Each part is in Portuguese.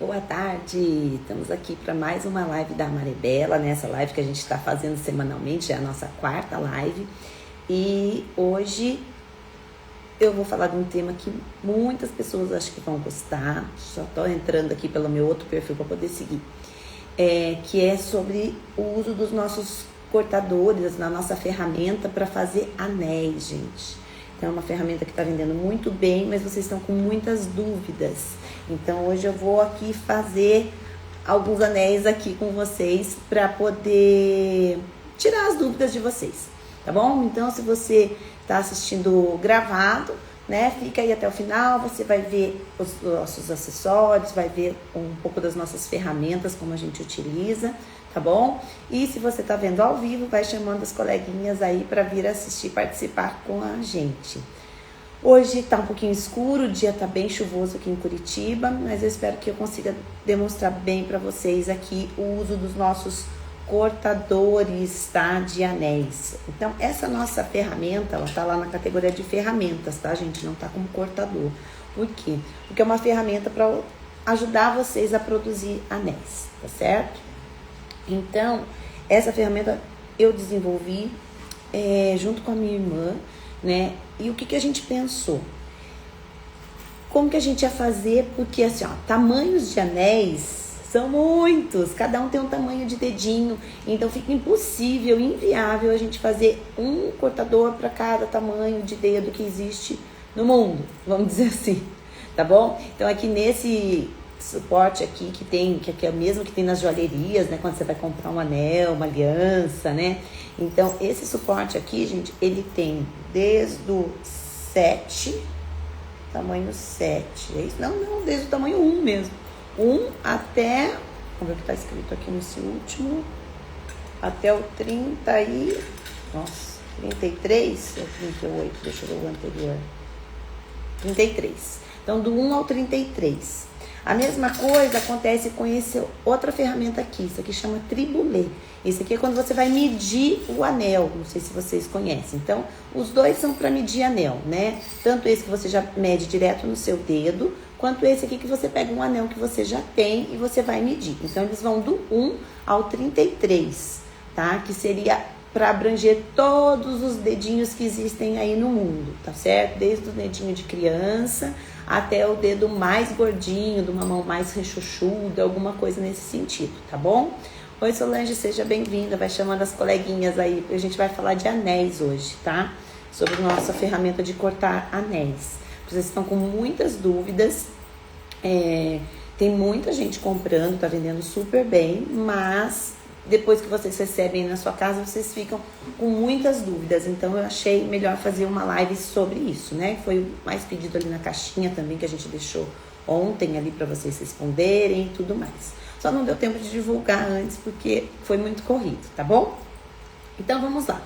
Boa tarde, estamos aqui para mais uma live da Maribela, nessa live que a gente está fazendo semanalmente, é a nossa quarta live. E hoje eu vou falar de um tema que muitas pessoas acho que vão gostar, só estou entrando aqui pelo meu outro perfil para poder seguir, que é sobre o uso dos nossos cortadores, na nossa ferramenta para fazer anéis, gente. Então é uma ferramenta que está vendendo muito bem, mas vocês estão com muitas dúvidas. Então hoje eu vou aqui fazer alguns anéis aqui com vocês para poder tirar as dúvidas de vocês, tá bom? Então se você está assistindo gravado, né, fica aí até o final, você vai ver os nossos acessórios, vai ver um pouco das nossas ferramentas, como a gente utiliza, tá bom? E se você tá vendo ao vivo, vai chamando as coleguinhas aí para vir assistir, participar com a gente. Hoje tá um pouquinho escuro, o dia tá bem chuvoso aqui em Curitiba, mas eu espero que eu consiga demonstrar bem para vocês aqui o uso dos nossos cortadores, tá? De anéis. Então, essa nossa ferramenta, ela tá lá na categoria de ferramentas, tá, gente? Não tá como cortador. Por quê? Porque é uma ferramenta para ajudar vocês a produzir anéis, tá certo? Então, essa ferramenta eu desenvolvi junto com a minha irmã, né? E o que a gente pensou? Como que a gente ia fazer? Porque assim, ó, tamanhos de anéis são muitos, cada um tem um tamanho de dedinho, então fica impossível, inviável a gente fazer um cortador para cada tamanho de dedo que existe no mundo, vamos dizer assim, tá bom? Então aqui nesse suporte aqui que é o mesmo que tem nas joalherias, né, quando você vai comprar um anel, uma aliança, né? Então esse suporte aqui, gente, ele tem desde o 7, tamanho 7, é isso? Não, desde o tamanho 1 mesmo, 1 até, vamos ver o que tá escrito aqui nesse último, até o 30 e, nossa, 33 ou 38, deixa eu ver o anterior, 33, então do 1 ao 33. A mesma coisa acontece com essa outra ferramenta aqui, isso aqui chama tribulê. Esse aqui é quando você vai medir o anel, não sei se vocês conhecem. Então, os dois são para medir anel, né? Tanto esse que você já mede direto no seu dedo, quanto esse aqui que você pega um anel que você já tem e você vai medir. Então, eles vão do 1 ao 33, tá? Que seria para abranger todos os dedinhos que existem aí no mundo, tá certo? Desde o dedinho de criança até o dedo mais gordinho, de uma mão mais rechuchuda, alguma coisa nesse sentido, tá bom? Oi, Solange, seja bem-vinda, vai chamando as coleguinhas aí, a gente vai falar de anéis hoje, tá? Sobre nossa ferramenta de cortar anéis. Vocês estão com muitas dúvidas, tem muita gente comprando, tá vendendo super bem, mas depois que vocês recebem na sua casa, vocês ficam com muitas dúvidas. Então, eu achei melhor fazer uma live sobre isso, né? Foi o mais pedido ali na caixinha também, que a gente deixou ontem ali para vocês responderem e tudo mais. Só não deu tempo de divulgar antes, porque foi muito corrido, tá bom? Então, vamos lá.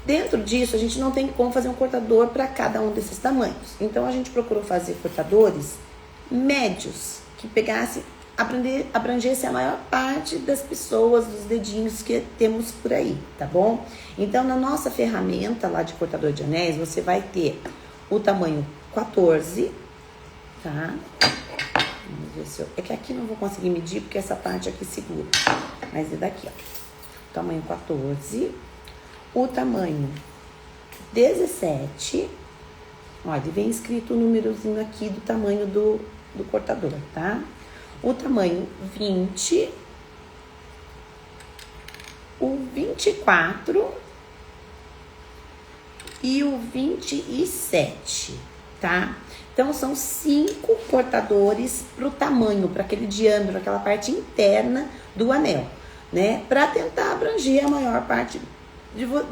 Dentro disso, a gente não tem como fazer um cortador para cada um desses tamanhos. Então, a gente procurou fazer cortadores médios, que pegasse abrangesse a maior parte das pessoas, dos dedinhos que temos por aí, tá bom? Então, na nossa ferramenta lá de cortador de anéis, você vai ter o tamanho 14, tá? Vamos ver se é que aqui não vou conseguir medir, porque essa parte aqui segura. Mas é daqui, ó. O tamanho 14, o tamanho 17, olha, vem escrito o númerozinho aqui do tamanho do cortador, tá? O tamanho 20, o 24 e o 27, tá? Então, são 5 cortadores para o tamanho, para aquele diâmetro, aquela parte interna do anel, né? Para tentar abranger a maior parte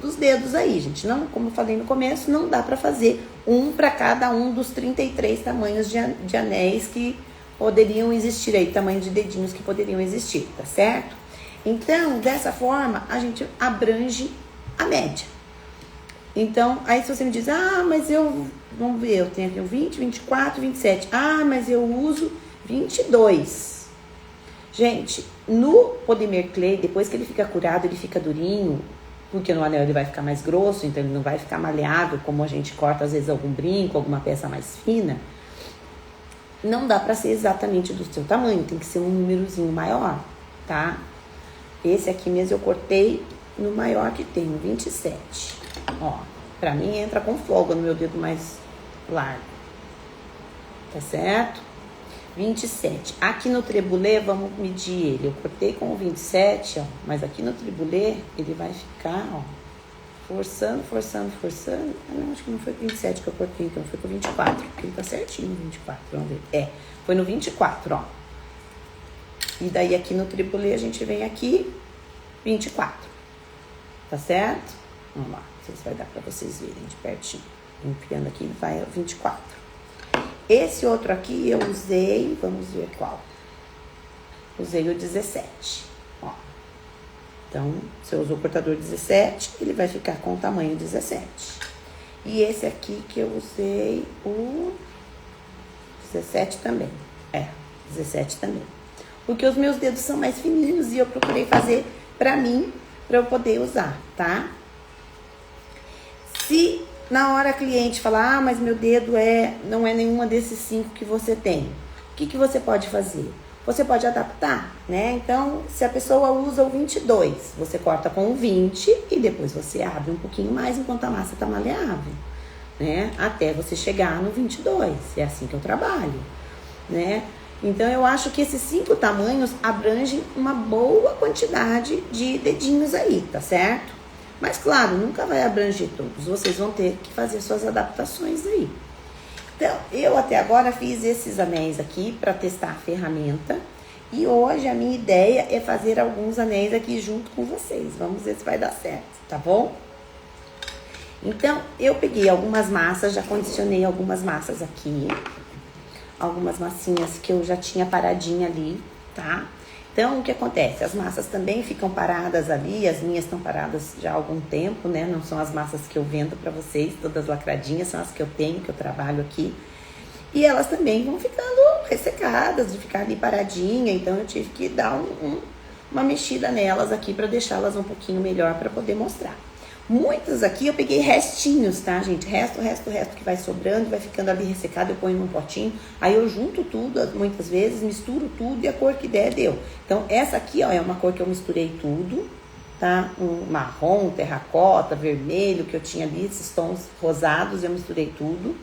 dos dedos aí, gente. Não, como eu falei no começo, não dá para fazer um para cada um dos 33 tamanhos de anéis que poderiam existir aí, tamanho de dedinhos que poderiam existir, tá certo? Então, dessa forma, a gente abrange a média. Então, aí se você me diz, mas vamos ver, eu tenho aqui o 20, 24, 27. Mas eu uso 22. Gente, no Polymer Clay, depois que ele fica curado, ele fica durinho, porque no anel ele vai ficar mais grosso, então ele não vai ficar maleável, como a gente corta às vezes algum brinco, alguma peça mais fina. não dá pra ser exatamente do seu tamanho, tem que ser um númerozinho maior, tá? Esse aqui mesmo eu cortei no maior que tem, no 27. Ó, pra mim entra com folga no meu dedo mais largo. Tá certo? 27. Aqui no trebulê, vamos medir ele. Eu cortei com o 27, ó. Mas aqui no trebulê, ele vai ficar, ó, forçando. Ah, não, acho que não foi com 27 que eu cortei, então foi com 24. Porque ele tá certinho no 24, vamos ver. É, foi no 24, ó. E daí aqui no trebulê, a gente vem aqui, 24. Tá certo? Vamos lá, não sei se vai dar pra vocês verem de pertinho. Enfiando aqui, vai 24. Esse outro aqui eu usei, vamos ver qual. Usei o 17, ó. Então, se eu usou o cortador 17, ele vai ficar com o tamanho 17. E esse aqui que eu usei o 17 também. 17 também. Porque os meus dedos são mais fininhos e eu procurei fazer pra mim, pra eu poder usar, tá? Se na hora a cliente falar, mas meu dedo não é nenhuma desses 5 que você tem, o que você pode fazer? Você pode adaptar, né? Então, se a pessoa usa o 22, você corta com o 20 e depois você abre um pouquinho mais enquanto a massa tá maleável, né? Até você chegar no 22, é assim que eu trabalho, né? Então, eu acho que esses 5 tamanhos abrangem uma boa quantidade de dedinhos aí, tá certo? Mas, claro, nunca vai abranger todos. Vocês vão ter que fazer suas adaptações aí. Então, eu até agora fiz esses anéis aqui para testar a ferramenta. E hoje a minha ideia é fazer alguns anéis aqui junto com vocês. Vamos ver se vai dar certo, tá bom? Então, eu peguei algumas massas, já condicionei algumas massas aqui. Algumas massinhas que eu já tinha paradinha ali, tá? Então, o que acontece? As massas também ficam paradas ali, as minhas estão paradas já há algum tempo, né? Não são as massas que eu vendo pra vocês, todas lacradinhas, são as que eu tenho, que eu trabalho aqui. E elas também vão ficando ressecadas, de ficar ali paradinha, então eu tive que dar uma mexida nelas aqui pra deixá-las um pouquinho melhor pra poder mostrar. Muitas aqui eu peguei restinhos, tá, gente? Resto que vai sobrando, vai ficando ali ressecado, eu ponho num potinho. Aí eu junto tudo, muitas vezes, misturo tudo e a cor que der, deu. Então, essa aqui, ó, é uma cor que eu misturei tudo, tá? Um marrom, terracota, vermelho, que eu tinha ali, esses tons rosados, eu misturei tudo.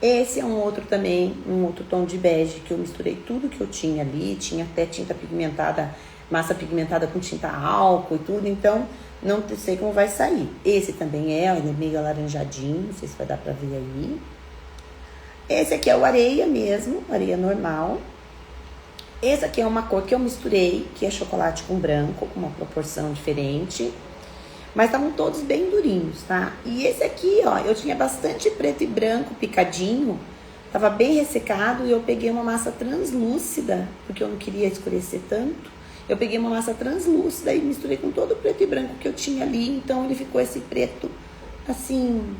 Esse é um outro também, um outro tom de bege, que eu misturei tudo que eu tinha ali. Tinha até tinta pigmentada, massa pigmentada com tinta álcool e tudo, então não sei como vai sair. Esse também ele é meio alaranjadinho, não sei se vai dar pra ver aí. Esse aqui é o areia mesmo, areia normal. Esse aqui é uma cor que eu misturei, que é chocolate com branco, com uma proporção diferente. Mas estavam todos bem durinhos, tá? E esse aqui, ó, eu tinha bastante preto e branco picadinho. Tava bem ressecado e eu peguei uma massa translúcida, porque eu não queria escurecer tanto. Eu peguei uma massa translúcida e misturei com todo o preto e branco que eu tinha ali. Então, ele ficou esse preto, assim,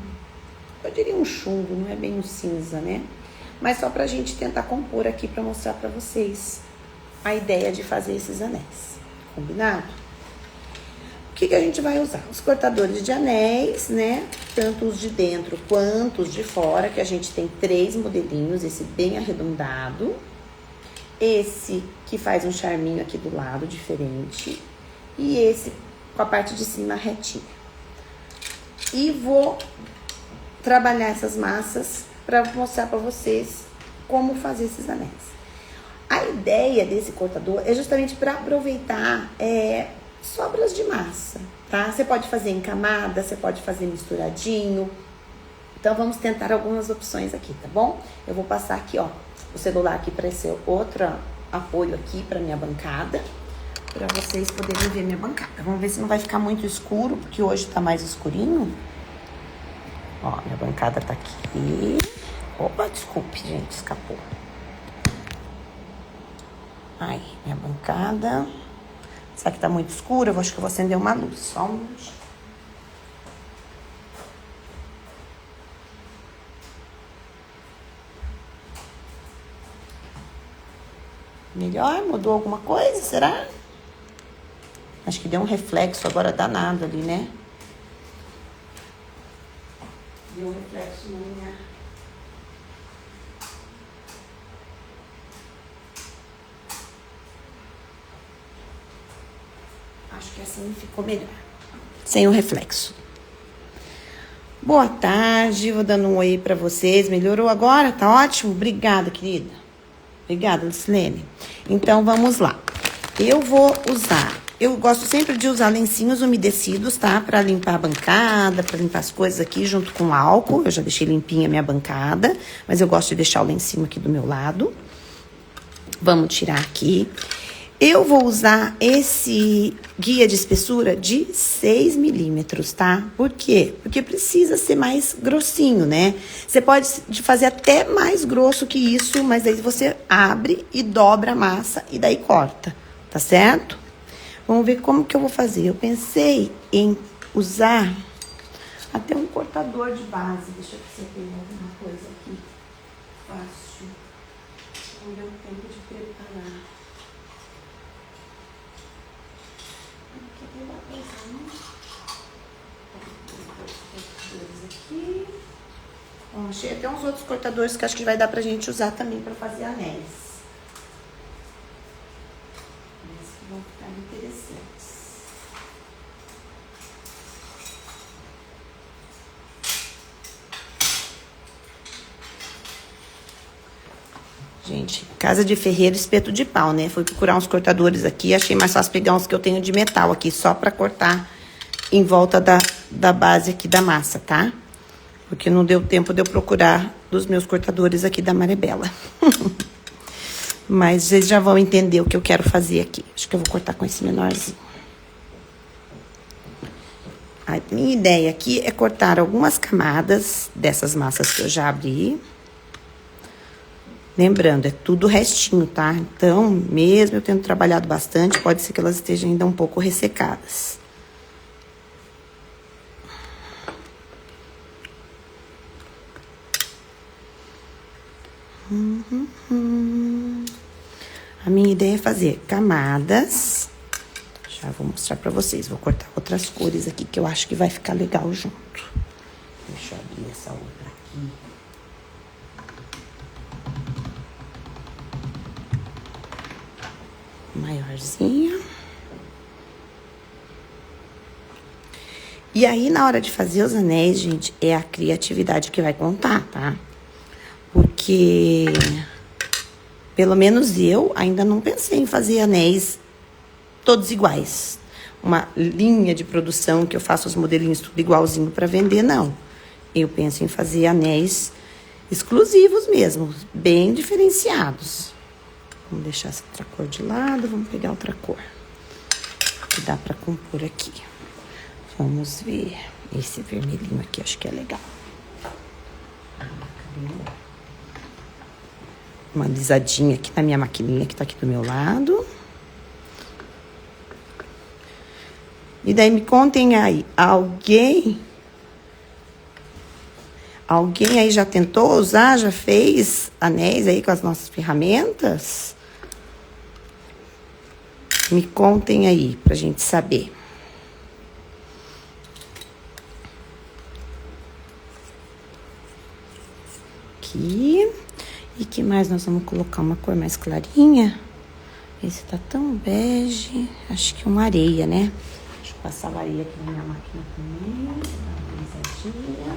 eu diria um chumbo, não é bem um cinza, né? Mas só pra gente tentar compor aqui pra mostrar pra vocês a ideia de fazer esses anéis. Combinado? O que a gente vai usar? Os cortadores de anéis, né? Tanto os de dentro quanto os de fora, que a gente tem 3 modelinhos, esse bem arredondado. Esse que faz um charminho aqui do lado, diferente. E esse com a parte de cima retinha. E vou trabalhar essas massas para mostrar para vocês como fazer esses anéis. A ideia desse cortador é justamente para aproveitar sobras de massa, tá? Você pode fazer em camada, você pode fazer misturadinho. Então, vamos tentar algumas opções aqui, tá bom? Eu vou passar aqui, ó, o celular aqui para esse outro apoio aqui para minha bancada, para vocês poderem ver minha bancada. Vamos ver se não vai ficar muito escuro, porque hoje tá mais escurinho. Ó, minha bancada tá aqui. Opa, desculpe, gente, escapou. Ai, minha bancada. Será que tá muito escuro? Eu acho que eu vou acender uma luz. Só um minutinho. Melhor? Mudou alguma coisa? Será? Acho que deu um reflexo agora danado ali, né? Deu um reflexo na minha... acho que assim ficou melhor. Sem o reflexo. Boa tarde, vou dando um oi pra vocês. Melhorou agora? Tá ótimo? Obrigada, querida. Obrigada, Lucilene. Então, vamos lá. Eu gosto sempre de usar lencinhos umedecidos, tá? Pra limpar a bancada, pra limpar as coisas aqui junto com álcool. Eu já deixei limpinha a minha bancada, mas eu gosto de deixar o lencinho aqui do meu lado. Vamos tirar aqui. Eu vou usar esse guia de espessura de 6 milímetros, tá? Por quê? Porque precisa ser mais grossinho, né? Você pode fazer até mais grosso que isso, mas aí você abre e dobra a massa e daí corta, tá certo? Vamos ver como que eu vou fazer. Eu pensei em usar até um cortador de base. Deixa eu ver se eu tenho alguma coisa aqui fácil. Não deu tempo de preparar. Aqui. Bom, achei até uns outros cortadores que acho que vai dar pra gente usar também pra fazer anéis. Esses que vão ficar interessantes. Gente, casa de ferreiro, espeto de pau, né? Fui procurar uns cortadores aqui, achei mais fácil pegar uns que eu tenho de metal aqui, só pra cortar em volta da base aqui da massa, tá? Porque não deu tempo de eu procurar dos meus cortadores aqui da Marebela. Mas vocês já vão entender o que eu quero fazer aqui. Acho que eu vou cortar com esse menorzinho. A minha ideia aqui é cortar algumas camadas dessas massas que eu já abri. Lembrando, é tudo restinho, tá? Então, mesmo eu tendo trabalhado bastante, pode ser que elas estejam ainda um pouco ressecadas. A minha ideia é fazer camadas. Já vou mostrar pra vocês. Vou cortar outras cores aqui que eu acho que vai ficar legal junto. Deixa eu abrir essa outra aqui. Maiorzinha. E aí, na hora de fazer os anéis, gente, é a criatividade que vai contar, tá? Porque, pelo menos eu ainda não pensei em fazer anéis todos iguais. Uma linha de produção que eu faço os modelinhos tudo igualzinho para vender, não. Eu penso em fazer anéis exclusivos mesmo, bem diferenciados. Vamos deixar essa outra cor de lado, vamos pegar outra cor que dá para compor aqui. Vamos ver esse vermelhinho aqui, acho que é legal. Uma alisadinha aqui na minha maquininha que tá aqui do meu lado. E daí me contem aí, alguém aí já tentou usar, já fez anéis aí com as nossas ferramentas? Me contem aí pra gente saber. Aqui. E que mais nós vamos colocar? Uma cor mais clarinha. Esse tá tão bege. Acho que uma areia, né? Deixa eu passar a areia aqui na minha máquina também. Dá uma alisadinha.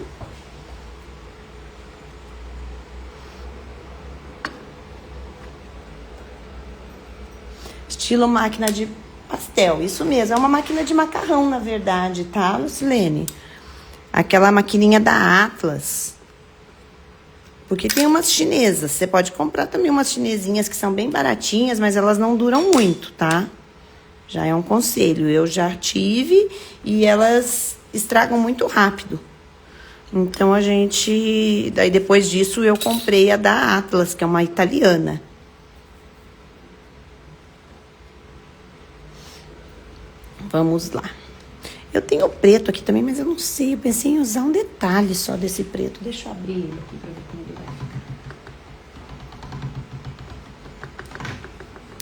Estilo máquina de pastel. Isso mesmo. É uma máquina de macarrão, na verdade, tá, Lucilene? Aquela maquininha da Atlas. Porque tem umas chinesas, você pode comprar também umas chinesinhas que são bem baratinhas, mas elas não duram muito, tá? Já é um conselho, eu já tive e elas estragam muito rápido. Então, daí depois disso eu comprei a da Atlas, que é uma italiana. Vamos lá. Eu tenho o preto aqui também, mas eu não sei. Eu pensei em usar um detalhe só desse preto. Deixa eu abrir ele aqui pra ver como ele vai ficar.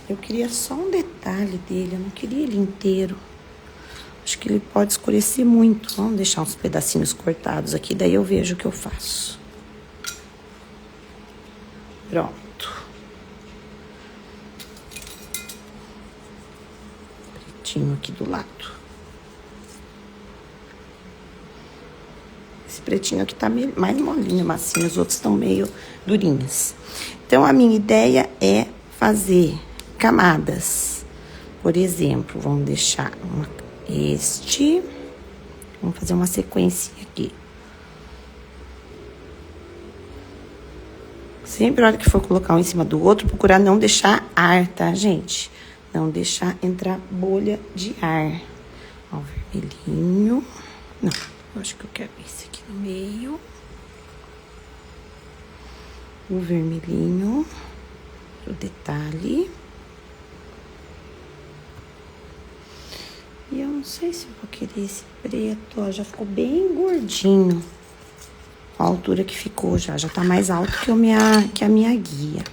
Eu queria só um detalhe dele, eu não queria ele inteiro. Acho que ele pode escurecer muito. Vamos deixar uns pedacinhos cortados aqui, daí eu vejo o que eu faço. Pronto. pretinho aqui do lado. Esse pretinho aqui tá mais molinho, massinho, os outros estão meio durinhos. Então, a minha ideia é fazer camadas. Por exemplo, vamos deixar vamos fazer uma sequência aqui. Sempre, a hora que for colocar um em cima do outro, procurar não deixar ar, tá, gente? Não deixar entrar bolha de ar. Ó, o vermelhinho. Não, eu acho que eu quero esse aqui no meio. O vermelhinho. O detalhe. E eu não sei se eu vou querer esse preto, ó, já ficou bem gordinho. A altura que ficou já tá mais alto que a minha guia.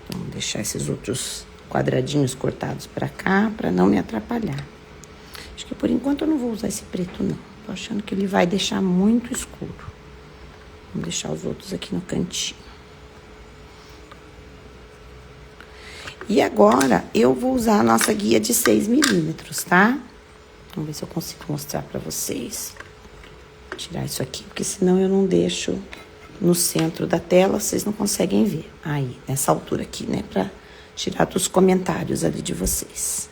Vamos deixar esses outros quadradinhos cortados pra cá, pra não me atrapalhar. Acho que por enquanto eu não vou usar esse preto, não. Tô achando que ele vai deixar muito escuro. Vamos deixar os outros aqui no cantinho. E agora, eu vou usar a nossa guia de 6 milímetros, tá? Vamos ver se eu consigo mostrar pra vocês. Vou tirar isso aqui, porque senão eu não deixo no centro da tela, vocês não conseguem ver. Aí, nessa altura aqui, né? Pra tirar dos comentários ali de vocês.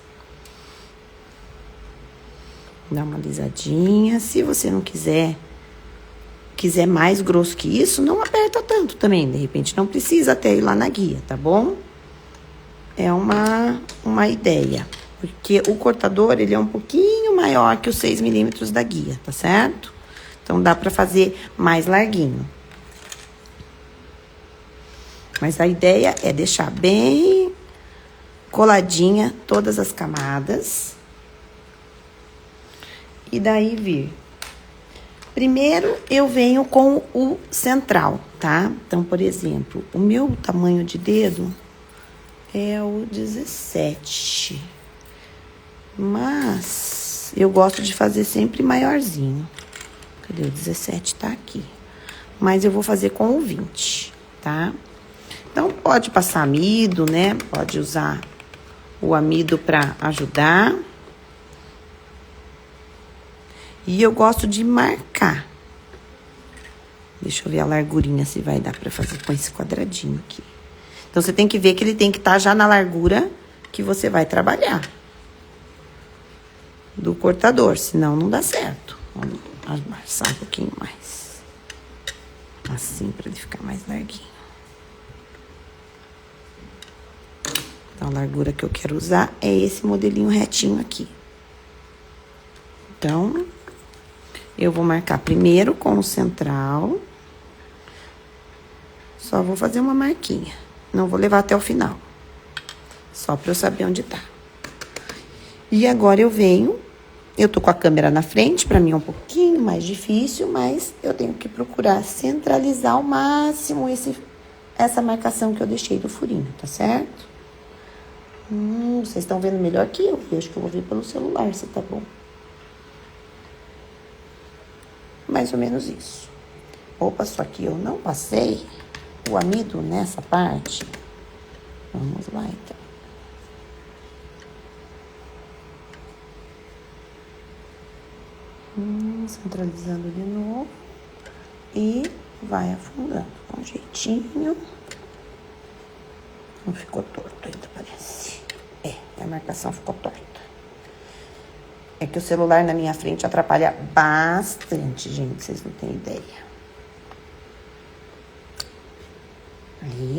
Dá uma alisadinha. Se você não quiser mais grosso que isso, não aperta tanto também. De repente, não precisa até ir lá na guia, tá bom? É uma ideia. Porque o cortador, ele é um pouquinho maior que os 6 milímetros da guia, tá certo? Então, dá pra fazer mais larguinho. Mas a ideia é deixar bem coladinha todas as camadas. E daí vir. Primeiro, eu venho com o central, tá? Então, por exemplo, o meu tamanho de dedo é o 17. Mas eu gosto de fazer sempre maiorzinho. Cadê o 17? Tá aqui. Mas eu vou fazer com o 20, tá? Então, pode passar amido, né? Pode usar o amido pra ajudar. E eu gosto de marcar. Deixa eu ver a largurinha, se vai dar pra fazer com esse quadradinho aqui. Então, você tem que ver que ele tem que estar já na largura que você vai trabalhar. Do cortador, senão não dá certo. Vamos amassar um pouquinho mais. Assim, pra ele ficar mais larguinho. Então, a largura que eu quero usar é esse modelinho retinho aqui. Então, eu vou marcar primeiro com o central. Só vou fazer uma marquinha. Não vou levar até o final. Só pra eu saber onde tá. E agora eu venho. Eu tô com a câmera na frente, pra mim é um pouquinho mais difícil, mas eu tenho que procurar centralizar ao máximo essa marcação que eu deixei do furinho, tá certo? Vocês estão vendo melhor que eu. Eu acho que eu vou ver pelo celular, se tá bom. Mais ou menos isso. Opa, só que eu não passei o amido nessa parte. Vamos lá, então. Centralizando de novo. E vai afundando com um jeitinho. Não ficou torto ainda, parece. A marcação ficou torta. É que o celular na minha frente atrapalha bastante, gente. Vocês não têm ideia. Aí.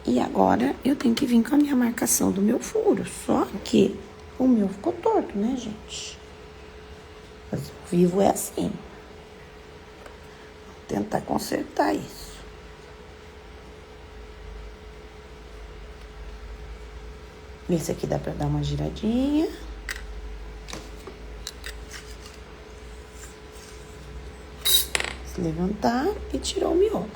E agora, eu tenho que vir com a minha marcação do meu furo. Só que o meu ficou torto, né, gente? Mas o vivo é assim. Vou tentar consertar isso. Esse aqui dá pra dar uma giradinha. Se levantar e tirar o miolo.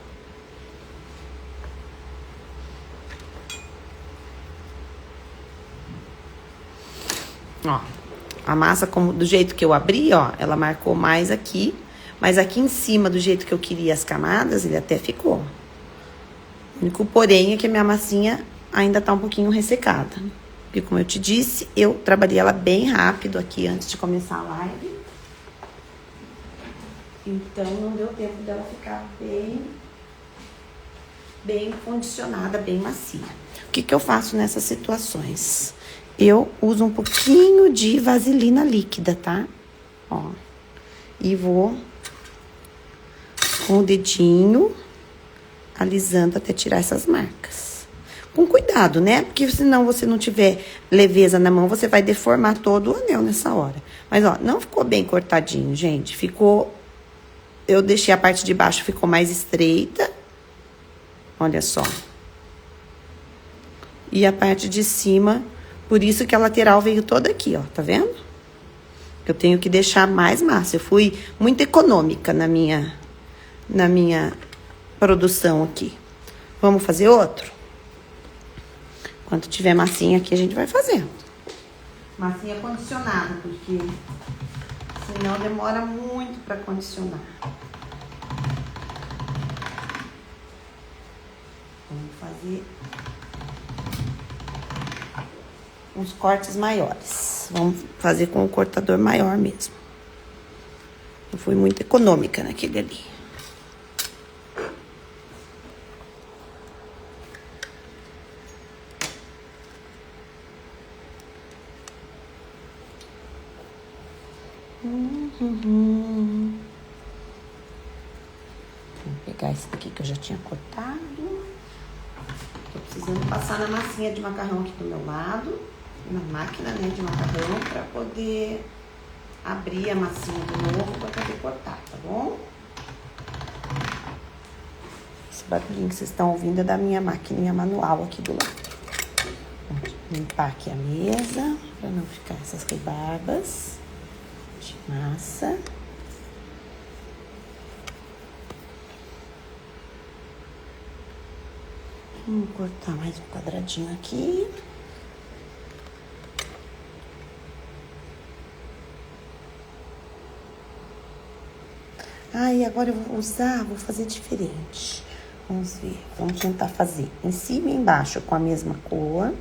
Ó, a massa como do jeito que eu abri, ó, ela marcou mais aqui. Mas aqui em cima, do jeito que eu queria as camadas, ele até ficou. O único porém é que a minha massinha ainda tá um pouquinho ressecada. E como eu te disse, eu trabalhei ela bem rápido aqui antes de começar a live. Então, não deu tempo dela ficar bem condicionada, bem macia. O que eu faço nessas situações? Eu uso um pouquinho de vaselina líquida, tá? Ó. E vou com o dedinho alisando até tirar essas marcas. Com cuidado, né? Porque senão você não tiver leveza na mão, você vai deformar todo o anel nessa hora. Mas, ó, não ficou bem cortadinho, gente. Ficou... Eu deixei a parte de baixo, ficou mais estreita. Olha só. E a parte de cima, por isso que a lateral veio toda aqui, ó. Tá vendo? Eu tenho que deixar mais massa. Eu fui muito econômica na minha produção aqui. Vamos fazer outro? Quando tiver massinha aqui, a gente vai fazendo. Massinha condicionada, porque senão demora muito para condicionar. Vamos fazer uns cortes maiores. Vamos fazer com o cortador maior mesmo. Eu fui muito econômica naquele ali. Vou pegar esse daqui que eu já tinha cortado. Tô precisando passar na massinha de macarrão aqui do meu lado, na máquina, né, de macarrão, pra poder abrir a massinha de novo pra poder cortar, tá bom? Esse barulhinho que vocês estão ouvindo é da minha maquininha manual aqui do lado. Vou limpar aqui a mesa pra não ficar essas rebarbas de massa. Vamos cortar mais um quadradinho aqui. Ah, e agora eu vou fazer diferente. Vamos ver, vamos tentar fazer em cima e embaixo com a mesma cor.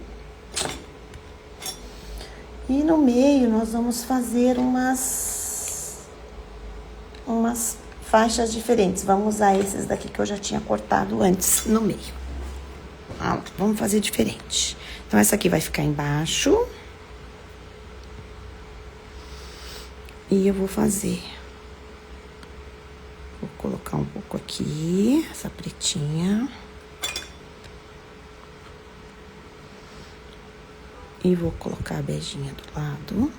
E no meio nós vamos fazer umas faixas diferentes. Vamos usar esses daqui que eu já tinha cortado antes no meio. Vamos fazer diferente. Então, essa aqui vai ficar embaixo. E eu vou fazer. Vou colocar um pouco aqui, essa pretinha. E vou colocar a beijinha do lado.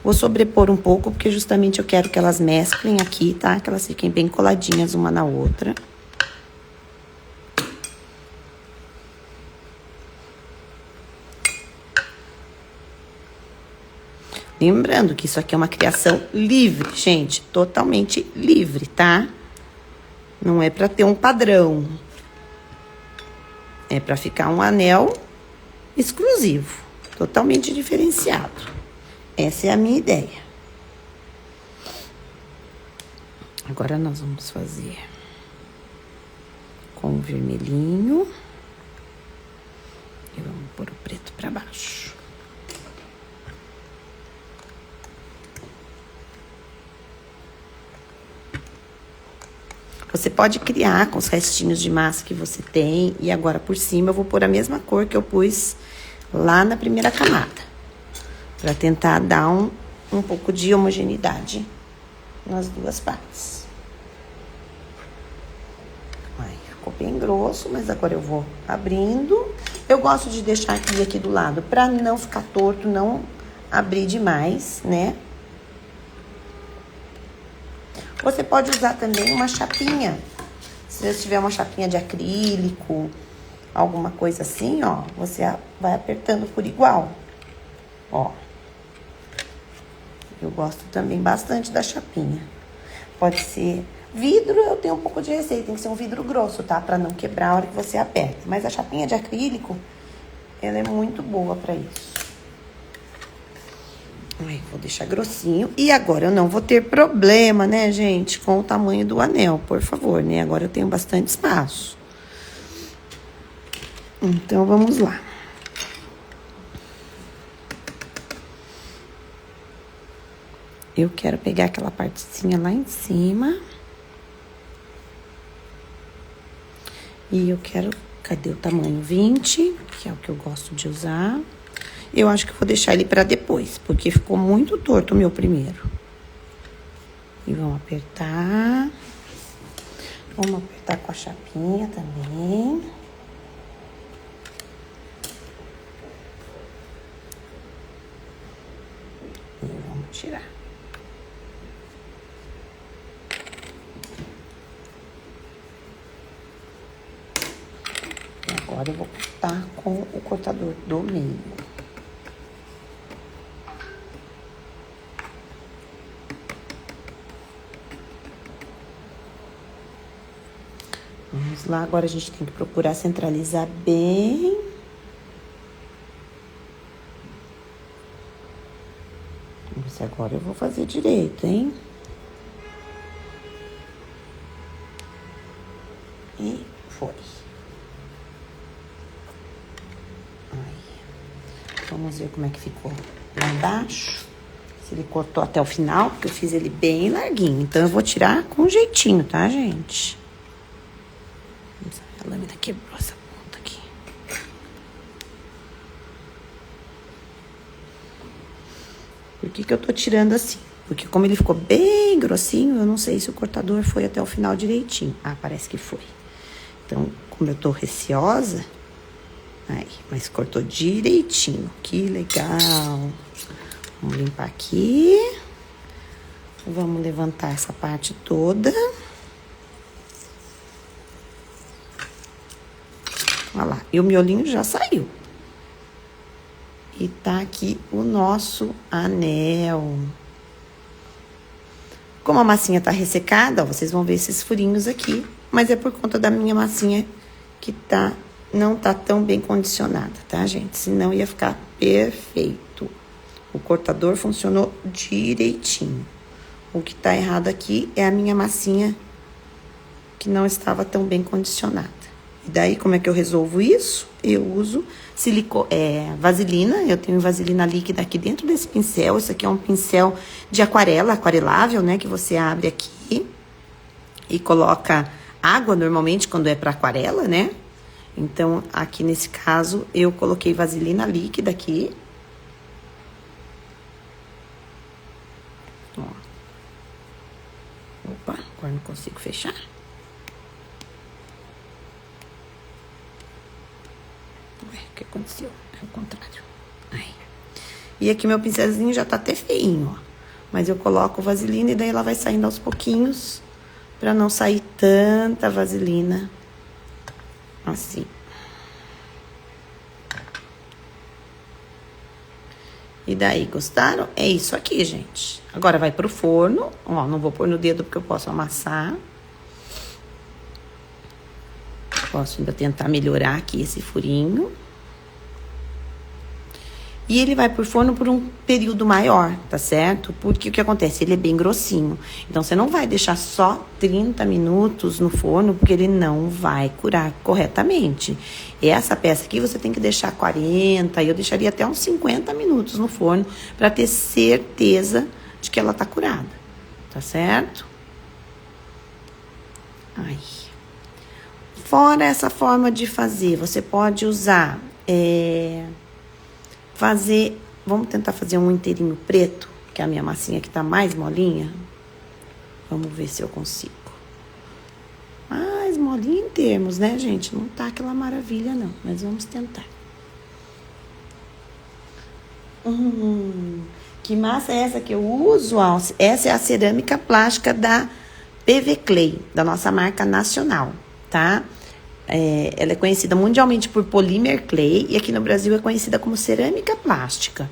Vou sobrepor um pouco, porque justamente eu quero que elas mesclem aqui, tá? Que elas fiquem bem coladinhas uma na outra. Lembrando que isso aqui é uma criação livre, gente. Totalmente livre, tá? Não é pra ter um padrão. É pra ficar um anel exclusivo. Totalmente diferenciado. Essa é a minha ideia. Agora nós vamos fazer com o vermelhinho. E vamos pôr o preto pra baixo. Você pode criar com os restinhos de massa que você tem. E agora por cima eu vou pôr a mesma cor que eu pus lá na primeira camada. Pra tentar dar um pouco de homogeneidade nas duas partes. Aí, ficou bem grosso, mas agora eu vou abrindo. Eu gosto de deixar aqui do lado pra não ficar torto, não abrir demais, né? Você pode usar também uma chapinha. Se você tiver uma chapinha de acrílico, alguma coisa assim, ó, você vai apertando por igual. Ó. Eu gosto também bastante da chapinha. Pode ser vidro, eu tenho um pouco de receio, tem que ser um vidro grosso, tá? Pra não quebrar a hora que você aperta. Mas a chapinha de acrílico, ela é muito boa pra isso. Aí, vou deixar grossinho. E agora eu não vou ter problema, né, gente, com o tamanho do anel, por favor, né? Agora eu tenho bastante espaço. Então, vamos lá. Eu quero pegar aquela partezinha lá em cima. E eu quero... Cadê o tamanho 20? Que é o que eu gosto de usar. Eu acho que eu vou deixar ele pra depois, porque ficou muito torto o meu primeiro. E vamos apertar. Vamos apertar com a chapinha também. E vamos tirar. E agora eu vou cortar com o cortador do meio. Vamos lá, agora a gente tem que procurar centralizar bem. Vamos ver se agora eu vou fazer direito, hein? E foi. Aí. Vamos ver como é que ficou lá embaixo. Se ele cortou até o final, porque eu fiz ele bem larguinho. Então, eu vou tirar com jeitinho, tá, gente? A lâmina quebrou essa ponta aqui. Por que eu tô tirando assim? Porque como ele ficou bem grossinho, eu não sei se o cortador foi até o final direitinho. Ah, parece que foi. Então, como eu tô receosa... Aí, mas cortou direitinho. Que legal. Vamos limpar aqui. Vamos levantar essa parte toda. Olha lá, e o miolinho já saiu. E tá aqui o nosso anel. Como a massinha tá ressecada, ó, vocês vão ver esses furinhos aqui. Mas é por conta da minha massinha que não tá tão bem condicionada, tá, gente? Senão ia ficar perfeito. O cortador funcionou direitinho. O que tá errado aqui é a minha massinha que não estava tão bem condicionada. E daí, como é que eu resolvo isso? Eu uso vaselina. Eu tenho vaselina líquida aqui dentro desse pincel. Esse aqui é um pincel de aquarela, aquarelável, né? Que você abre aqui e coloca água, normalmente, quando é para aquarela, né? Então, aqui nesse caso, eu coloquei vaselina líquida aqui. Ó. Opa, agora não consigo fechar. Ué, o que aconteceu? É o contrário. Aí. E aqui meu pincelzinho já tá até feinho, ó. Mas eu coloco vaselina e daí ela vai saindo aos pouquinhos, pra não sair tanta vaselina assim. E daí, gostaram? É isso aqui, gente. Agora vai pro forno. Ó, não vou pôr no dedo porque eu posso amassar. Posso ainda tentar melhorar aqui esse furinho. E ele vai pro forno por um período maior, tá certo? Porque o que acontece? Ele é bem grossinho. Então, você não vai deixar só 30 minutos no forno, porque ele não vai curar corretamente. E essa peça aqui, você tem que deixar 40, eu deixaria até uns 50 minutos no forno, pra ter certeza de que ela tá curada, tá certo? Aí. Fora essa forma de fazer, você pode usar... Vamos tentar fazer um inteirinho preto, que é a minha massinha que tá mais molinha. Vamos ver se eu consigo. Mais molinha em termos, né, gente? Não tá aquela maravilha, não. Mas vamos tentar. Que massa é essa que eu uso, Alce? Essa é a cerâmica plástica da PV Clay, da nossa marca nacional, tá? Ela é conhecida mundialmente por Polymer Clay e aqui no Brasil é conhecida como cerâmica plástica.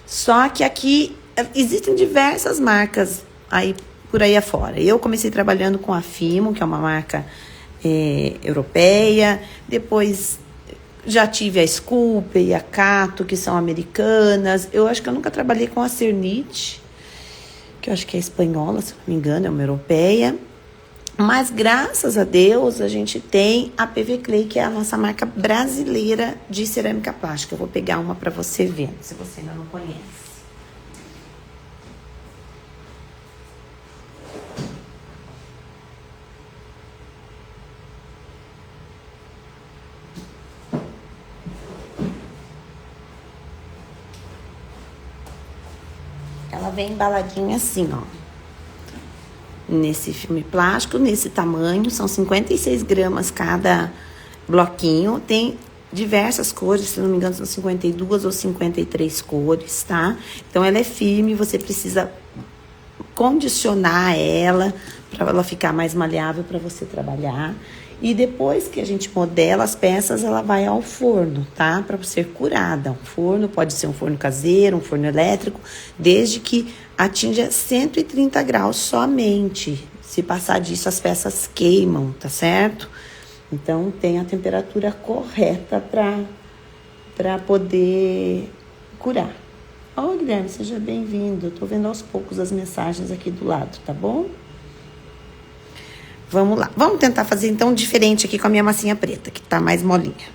Só que aqui existem diversas marcas por aí afora. Eu comecei trabalhando com a Fimo, que é uma marca europeia. Depois Já tive a Sculpey e a Cato, que são americanas. Eu acho que eu nunca trabalhei com a Cernit, que eu acho que é espanhola, se não me engano, é uma europeia. Mas, graças a Deus, a gente tem a PV Clay, que é a nossa marca brasileira de cerâmica plástica. Eu vou pegar uma para você ver, se você ainda não conhece. Ela vem embaladinha assim, ó. Nesse filme plástico, nesse tamanho. São 56 gramas cada bloquinho. Tem diversas cores, se não me engano, são 52 ou 53 cores, tá? Então, ela é firme, você precisa condicionar ela para ela ficar mais maleável para você trabalhar. E depois que a gente modela as peças, ela vai ao forno, tá? Para ser curada. Um forno pode ser um forno caseiro, um forno elétrico, desde que atinja 130 graus somente. Se passar disso, as peças queimam, tá certo? Então, tem a temperatura correta para poder curar. Ó, Guilherme, seja bem-vindo. Eu tô vendo aos poucos as mensagens aqui do lado, tá bom? Vamos lá. Vamos tentar fazer, então, diferente aqui com a minha massinha preta, que tá mais molinha.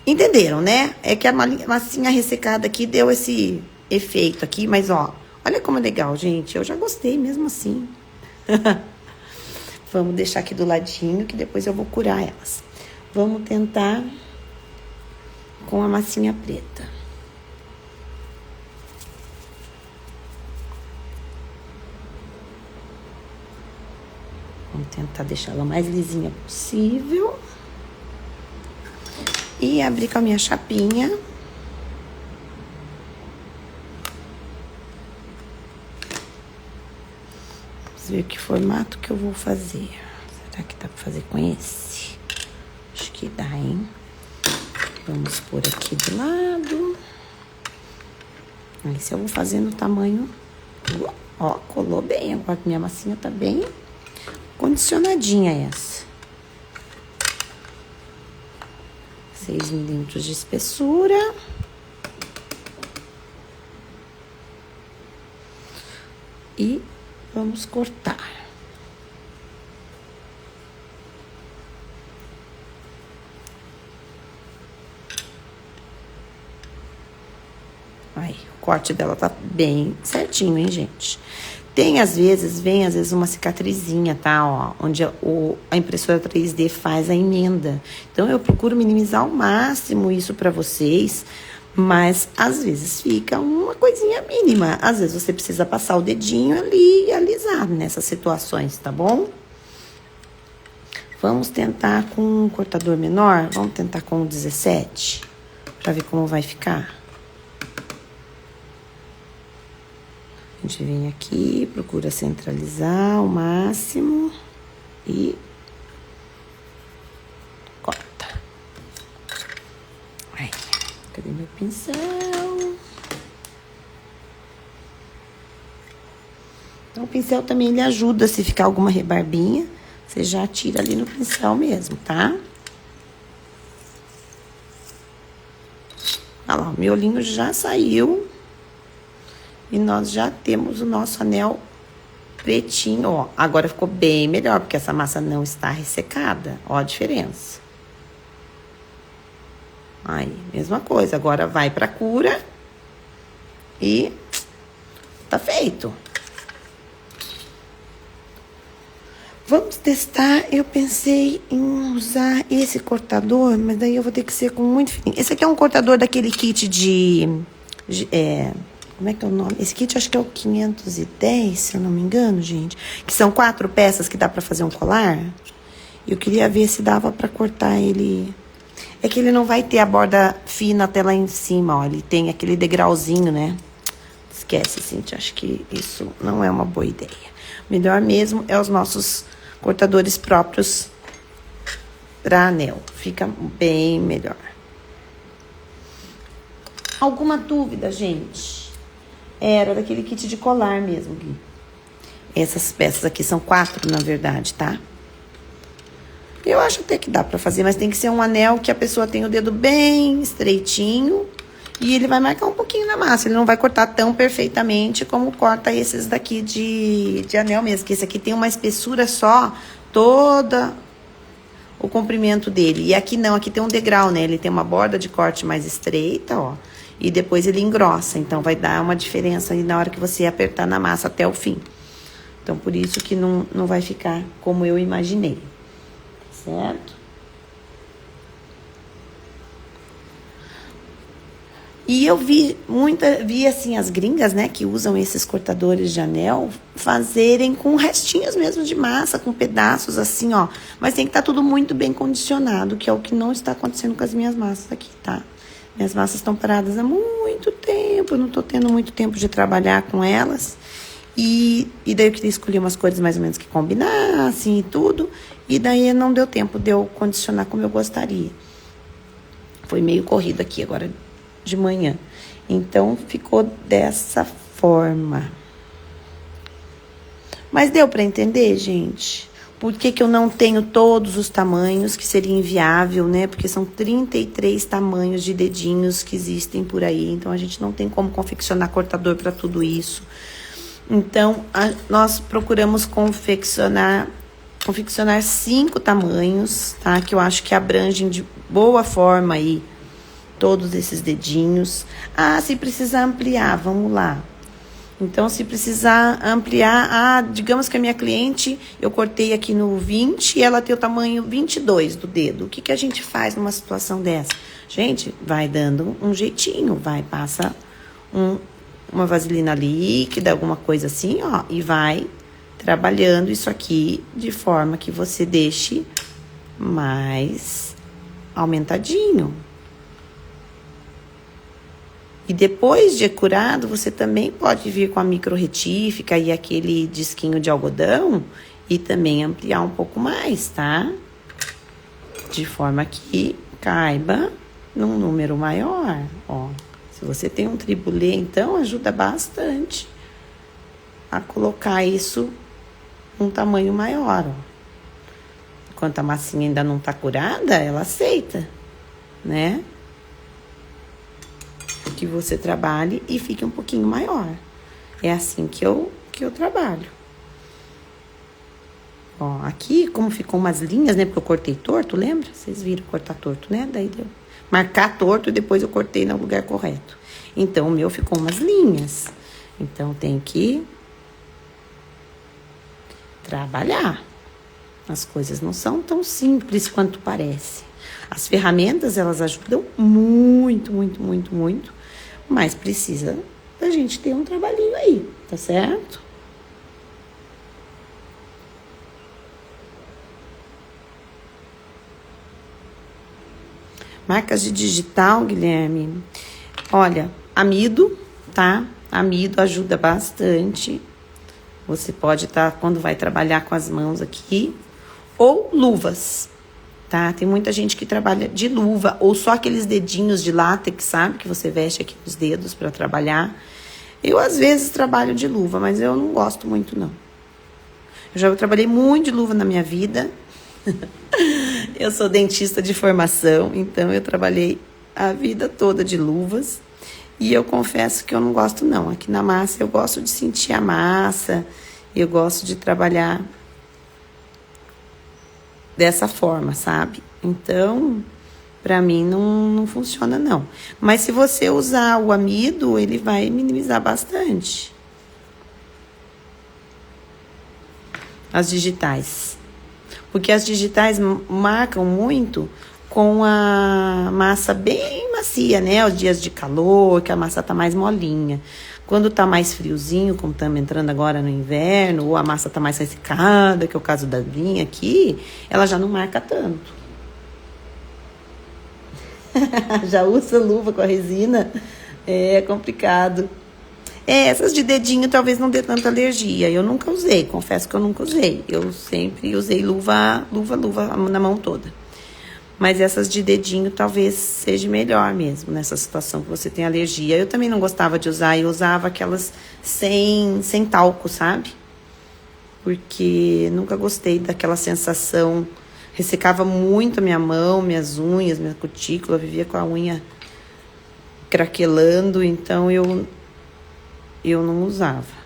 Entenderam, né? É que a massinha ressecada aqui deu esse efeito aqui, mas, ó, olha como é legal, gente. Eu já gostei mesmo assim. Vamos deixar aqui do ladinho, que depois eu vou curar elas. Vamos tentar com a massinha preta. Vamos tentar deixar ela o mais lisinha possível. E abrir com a minha chapinha. Vamos ver que formato que eu vou fazer. Será que dá pra fazer com esse? Acho que dá, hein? Vamos pôr aqui do lado. Esse eu vou fazer no tamanho... Ó, colou bem. Agora minha massinha tá bem condicionadinha essa. 6 milímetros de espessura. E vamos cortar. Aí, o corte dela tá bem certinho, hein, gente? Tem, às vezes, uma cicatrizinha, tá? Ó, onde a impressora 3D faz a emenda. Então, eu procuro minimizar ao máximo isso pra vocês, mas, às vezes, fica uma coisinha mínima. Às vezes, você precisa passar o dedinho ali e alisar nessas situações, tá bom? Vamos tentar com um cortador menor? Vamos tentar com o 17, pra ver como vai ficar. A gente vem aqui, procura centralizar ao máximo e corta. Aí, cadê meu pincel? Então, o pincel também ele ajuda, se ficar alguma rebarbinha, você já tira ali no pincel mesmo, tá? Olha lá, o miolinho já saiu. E nós já temos o nosso anel pretinho, ó. Agora ficou bem melhor, porque essa massa não está ressecada. Ó a diferença. Aí, mesma coisa. Agora vai pra cura. E tá feito. Vamos testar. Eu pensei em usar esse cortador, mas daí eu vou ter que ser com muito fininho. Esse aqui é um cortador daquele kit como é que é o nome? Esse kit acho que é o 510, se eu não me engano, gente. Que são 4 peças que dá pra fazer um colar. Eu queria ver se dava pra cortar ele. É que ele não vai ter a borda fina até lá em cima, ó. Ele tem aquele degrauzinho, né? Esquece, Cintia. Acho que isso não é uma boa ideia. Melhor mesmo é os nossos cortadores próprios pra anel. Fica bem melhor. Alguma dúvida, gente? Era daquele kit de colar mesmo, Gui. Essas peças aqui são 4, na verdade, tá? Eu acho até que dá pra fazer, mas tem que ser um anel que a pessoa tem o dedo bem estreitinho e ele vai marcar um pouquinho na massa. Ele não vai cortar tão perfeitamente como corta esses daqui de anel mesmo, que esse aqui tem uma espessura só, toda o comprimento dele. E aqui não, aqui tem um degrau, né? Ele tem uma borda de corte mais estreita, ó, e depois ele engrossa. Então, vai dar uma diferença aí na hora que você apertar na massa até o fim. Então, por isso que não vai ficar como eu imaginei. Certo? E eu vi assim, as gringas, né, que usam esses cortadores de anel, fazerem com restinhos mesmo de massa, com pedaços assim, ó. Mas tem que estar tudo muito bem condicionado, que é o que não está acontecendo com as minhas massas aqui, tá? Minhas massas estão paradas há muito tempo, eu não tô tendo muito tempo de trabalhar com elas. E daí eu queria escolher umas cores mais ou menos que combinassem e tudo. E daí não deu tempo de eu condicionar como eu gostaria. Foi meio corrido aqui agora de manhã. Então, ficou dessa forma. Mas deu pra entender, gente? Por que que eu não tenho todos os tamanhos, que seria inviável, né? Porque são 33 tamanhos de dedinhos que existem por aí. Então, a gente não tem como confeccionar cortador para tudo isso. Então, nós procuramos confeccionar 5 tamanhos, tá? Que eu acho que abrangem de boa forma aí todos esses dedinhos. Ah, se precisar ampliar, vamos lá. Então, se precisar ampliar, digamos que a minha cliente, eu cortei aqui no 20 e ela tem o tamanho 22 do dedo. O que que a gente faz numa situação dessa? Gente, vai dando um jeitinho, passa uma vaselina líquida, alguma coisa assim, ó, e vai trabalhando isso aqui de forma que você deixe mais aumentadinho. E depois de curado, você também pode vir com a micro retífica e aquele disquinho de algodão e também ampliar um pouco mais, tá? De forma que caiba num número maior, ó. Se você tem um tribulê, então, ajuda bastante a colocar isso num tamanho maior, ó. Enquanto a massinha ainda não tá curada, ela aceita, né? Que você trabalhe e fique um pouquinho maior. É assim que eu trabalho. Ó, aqui, como ficou umas linhas, né? Porque eu cortei torto, lembra? Vocês viram cortar torto, né? Daí deu marcar torto e depois eu cortei no lugar correto. Então, o meu ficou umas linhas. Então, tem que trabalhar. As coisas não são tão simples quanto parece. As ferramentas, elas ajudam muito, muito, muito, muito. Mas precisa da gente ter um trabalhinho aí, tá certo? Marcas de digital, Guilherme. Olha, amido, tá? Amido ajuda bastante. Você pode estar, quando vai trabalhar com as mãos aqui, ou luvas, tá? Tem muita gente que trabalha de luva, ou só aqueles dedinhos de látex, sabe? Que você veste aqui nos dedos para trabalhar. Eu, às vezes, trabalho de luva, mas eu não gosto muito, não. Eu já trabalhei muito de luva na minha vida. Eu sou dentista de formação, então eu trabalhei a vida toda de luvas. E eu confesso que eu não gosto, não. Aqui na massa, eu gosto de sentir a massa, eu gosto de trabalhar dessa forma, sabe? Então, pra mim não funciona, não. Mas se você usar o amido, ele vai minimizar bastante. As digitais. Porque as digitais marcam muito com a massa bem macia, né? Os dias de calor, que a massa tá mais molinha. Quando tá mais friozinho, como estamos entrando agora no inverno, ou a massa tá mais ressecada, que é o caso da linha aqui, ela já não marca tanto. Já usa luva com a resina? É complicado. Essas de dedinho talvez não dê tanta alergia. Eu nunca usei, confesso que eu nunca usei. Eu sempre usei luva na mão toda. Mas essas de dedinho talvez seja melhor mesmo, nessa situação que você tem alergia. Eu também não gostava de usar, eu usava aquelas sem talco, sabe? Porque nunca gostei daquela sensação ressecava muito a minha mão, minhas unhas, minha cutícula, eu vivia com a unha craquelando, então eu não usava.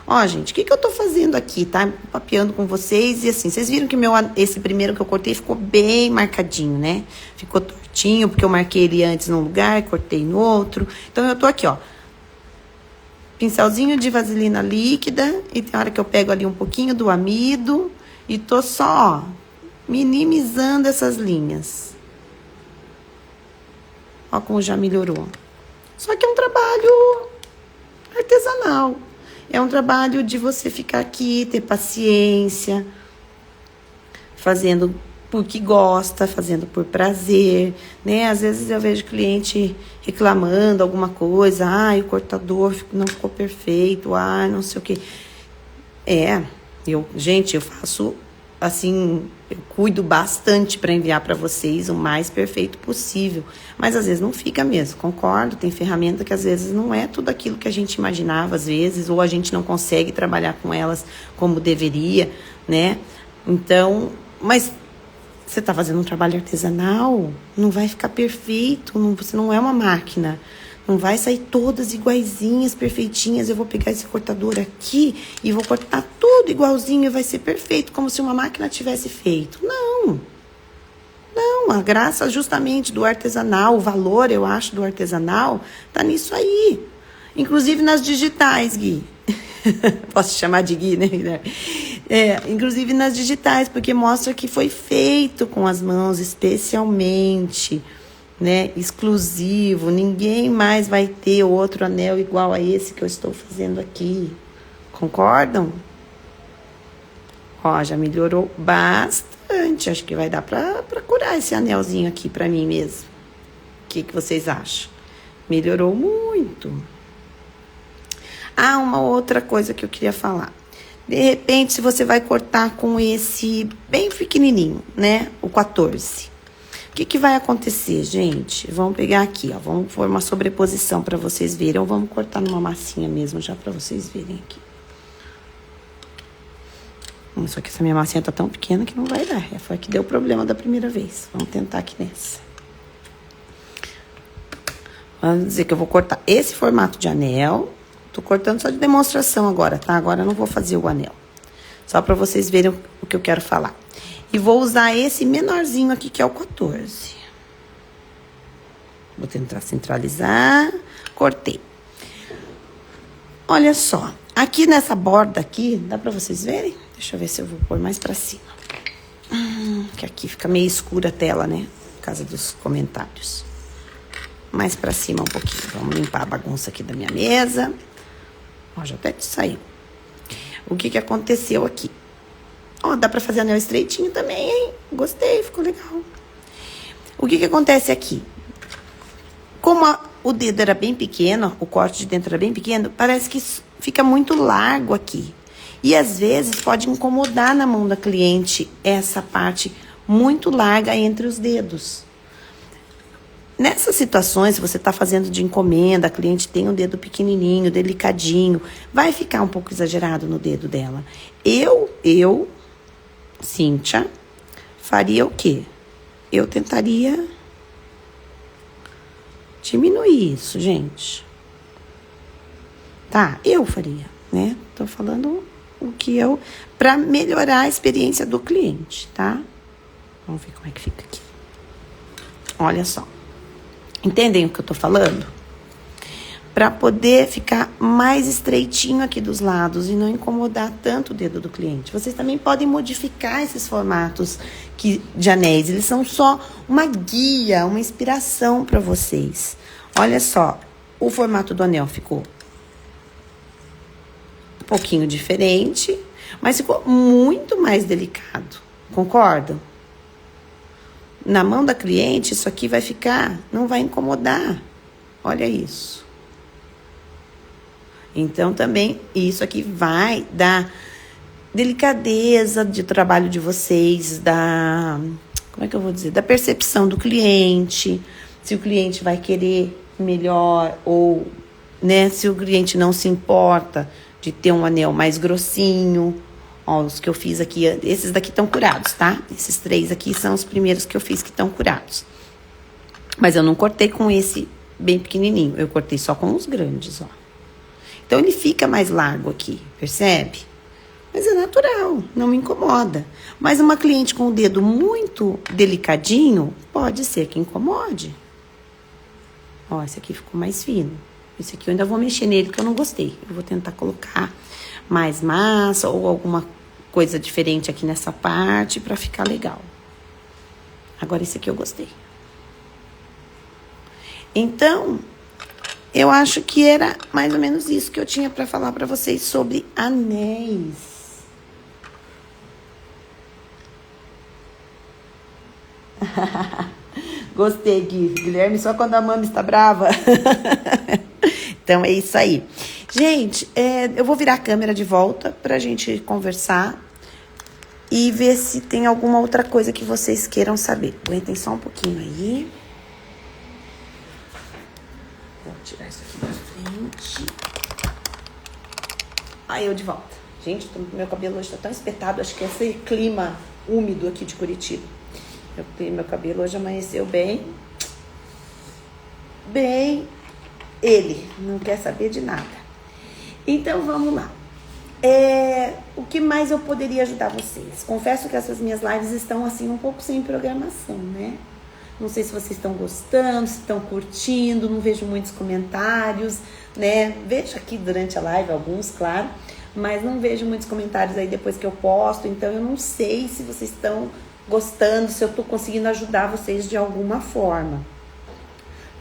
Ó, gente, o que eu tô fazendo aqui, tá? Papeando com vocês. E assim, vocês viram que esse primeiro que eu cortei ficou bem marcadinho, né? Ficou tortinho, porque eu marquei ele antes num lugar, cortei no outro. Então, eu tô aqui, ó. Pincelzinho de vaselina líquida. E tem hora que eu pego ali um pouquinho do amido. E tô só, ó, minimizando essas linhas. Ó como já melhorou. Só que é um trabalho artesanal. É um trabalho de você ficar aqui, ter paciência, fazendo porque gosta, fazendo por prazer, né? Às vezes eu vejo cliente reclamando alguma coisa, o cortador não ficou perfeito, não sei o quê. Gente, eu faço assim, eu cuido bastante para enviar para vocês o mais perfeito possível. Mas às vezes não fica mesmo, concordo. Tem ferramenta que às vezes não é tudo aquilo que a gente imaginava, às vezes, ou a gente não consegue trabalhar com elas como deveria, né? Então, mas você está fazendo um trabalho artesanal, não vai ficar perfeito, você não é uma máquina. Não vai sair todas iguaizinhas, perfeitinhas. Eu vou pegar esse cortador aqui e vou cortar tudo igualzinho e vai ser perfeito, como se uma máquina tivesse feito. Não, a graça justamente do artesanal, o valor, eu acho, do artesanal, tá nisso aí. Inclusive nas digitais, Gui. Posso chamar de Gui, né? Inclusive nas digitais, porque mostra que foi feito com as mãos, especialmente, né, exclusivo. Ninguém mais vai ter outro anel igual a esse que eu estou fazendo aqui. Concordam? Ó, já melhorou bastante. Acho que vai dar pra curar esse anelzinho aqui pra mim mesmo. O que vocês acham? Melhorou muito. Uma outra coisa que eu queria falar. De repente, se você vai cortar com esse bem pequenininho, né, o 14. O que vai acontecer, gente? Vamos pegar aqui, ó. Vamos pôr uma sobreposição para vocês verem. Ou vamos cortar numa massinha mesmo, já para vocês verem aqui. Só que essa minha massinha tá tão pequena que não vai dar. Foi que deu problema da primeira vez. Vamos tentar aqui nessa. Vamos dizer que eu vou cortar esse formato de anel. Tô cortando só de demonstração agora, tá? Agora eu não vou fazer o anel. Só para vocês verem o que eu quero falar. E vou usar esse menorzinho aqui, que é o 14. Vou tentar centralizar. Cortei. Olha só. Aqui nessa borda aqui, dá pra vocês verem? Deixa eu ver se eu vou pôr mais pra cima. Que aqui fica meio escura a tela, né? Por causa dos comentários. Mais pra cima um pouquinho. Vamos limpar a bagunça aqui da minha mesa. Ó, já até saiu. O que aconteceu aqui? Ó, dá pra fazer anel estreitinho também, hein? Gostei, ficou legal. O que acontece aqui? Como o dedo era bem pequeno, o corte de dentro era bem pequeno, parece que fica muito largo aqui. E às vezes pode incomodar na mão da cliente essa parte muito larga entre os dedos. Nessas situações, se você está fazendo de encomenda, a cliente tem um dedo pequenininho, delicadinho, vai ficar um pouco exagerado no dedo dela. Eu, Cíntia, faria o quê? Eu tentaria diminuir isso, gente. Tá? Eu faria, né? Tô falando o que para melhorar a experiência do cliente, tá? Vamos ver como é que fica aqui. Olha só. Entendem o que eu tô falando? Para poder ficar mais estreitinho aqui dos lados e não incomodar tanto o dedo do cliente. Vocês também podem modificar esses formatos de anéis. Eles são só uma guia, uma inspiração para vocês. Olha só, o formato do anel ficou um pouquinho diferente, mas ficou muito mais delicado. Concordam? Na mão da cliente, isso aqui vai ficar, não vai incomodar. Olha isso. Então, também, isso aqui vai dar delicadeza de trabalho de vocês, como é que eu vou dizer? Da percepção do cliente, se o cliente vai querer melhor ou, né, se o cliente não se importa de ter um anel mais grossinho Ó, os que eu fiz aqui, esses daqui estão curados, tá? Esses 3 aqui são os primeiros que eu fiz que estão curados. Mas eu não cortei com esse bem pequenininho, eu cortei só com os grandes, ó. Então, ele fica mais largo aqui, percebe? Mas é natural, não me incomoda. Mas uma cliente com o dedo muito delicadinho, pode ser que incomode. Ó, esse aqui ficou mais fino. Esse aqui eu ainda vou mexer nele, porque eu não gostei. Eu vou tentar colocar mais massa ou alguma coisa diferente aqui nessa parte pra ficar legal. Agora, esse aqui eu gostei. Então, eu acho que era mais ou menos isso que eu tinha pra falar pra vocês sobre anéis. Gostei, Guilherme, só quando a mami está brava. Então, é isso aí. Gente, eu vou virar a câmera de volta pra gente conversar e ver se tem alguma outra coisa que vocês queiram saber. Aguentem só um pouquinho aí. Vou tirar isso aqui da frente. Aí, eu de volta. Gente, meu cabelo hoje tá tão espetado. Acho que é esse clima úmido aqui de Curitiba. Meu cabelo hoje amanheceu bem. Ele não quer saber de nada. Então, vamos lá. O que mais eu poderia ajudar vocês? Confesso que essas minhas lives estão assim um pouco sem programação, né? Não sei se vocês estão gostando, se estão curtindo, não vejo muitos comentários, né? Vejo aqui durante a live alguns, claro, mas não vejo muitos comentários aí depois que eu posto, então eu não sei se vocês estão gostando, se eu tô conseguindo ajudar vocês de alguma forma.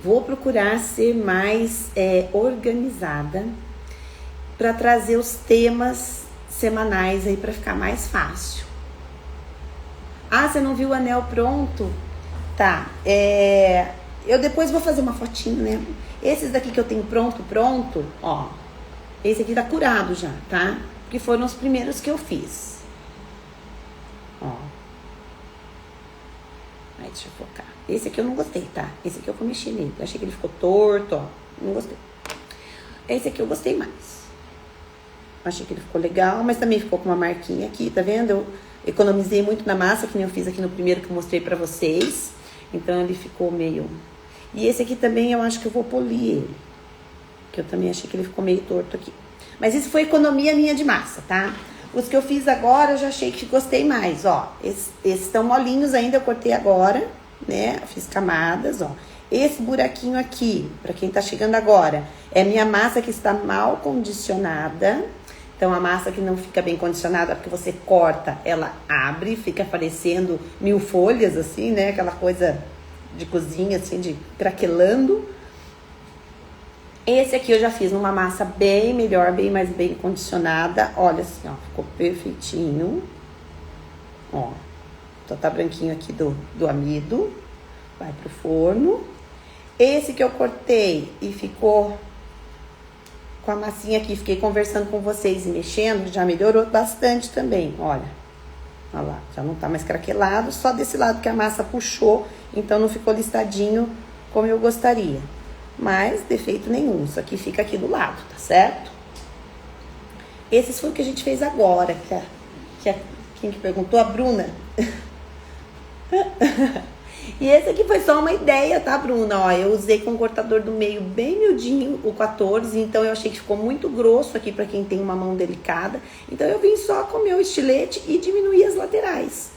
Vou procurar ser mais organizada para trazer os temas semanais aí para ficar mais fácil. Ah, você não viu o anel pronto? Tá, eu depois vou fazer uma fotinho, né? Esses daqui que eu tenho pronto, ó. Esse aqui tá curado já, tá? Porque foram os primeiros que eu fiz. Ó. Aí, deixa eu focar. Esse aqui eu não gostei, tá? Esse aqui eu vou mexer nele. Eu achei que ele ficou torto, ó. Não gostei. Esse aqui eu gostei mais. Achei que ele ficou legal, mas também ficou com uma marquinha aqui, tá vendo? Eu economizei muito na massa, que nem eu fiz aqui no primeiro que eu mostrei pra vocês. Então, ele ficou meio... E esse aqui também eu acho que eu vou polir ele. Que eu também achei que ele ficou meio torto aqui. Mas isso foi economia minha de massa, tá? Os que eu fiz agora, eu já achei que gostei mais, ó. Esses estão molinhos ainda, eu cortei agora, né? Fiz camadas, ó. Esse buraquinho aqui, pra quem tá chegando agora, é minha massa que está mal condicionada. Então, a massa que não fica bem condicionada, porque você corta, ela abre, fica parecendo 1000 folhas, assim, né? Aquela coisa de cozinha, assim, de craquelando. Esse aqui eu já fiz numa massa bem melhor, bem mais bem condicionada. Olha assim, ó, ficou perfeitinho. Ó, só tá branquinho aqui do amido. Vai pro forno. Esse que eu cortei e ficou com a massinha aqui, fiquei conversando com vocês e mexendo, já melhorou bastante também, olha. Olha lá, já não tá mais craquelado, só desse lado que a massa puxou, então não ficou listadinho como eu gostaria. Mas defeito nenhum, isso aqui fica aqui do lado, tá certo? Esses foi o que a gente fez agora, quem que perguntou? A Bruna. E esse aqui foi só uma ideia, tá, Bruna? Ó, eu usei com o cortador do meio bem miudinho, o 14, então eu achei que ficou muito grosso aqui pra quem tem uma mão delicada. Então eu vim só com o meu estilete e diminuí as laterais.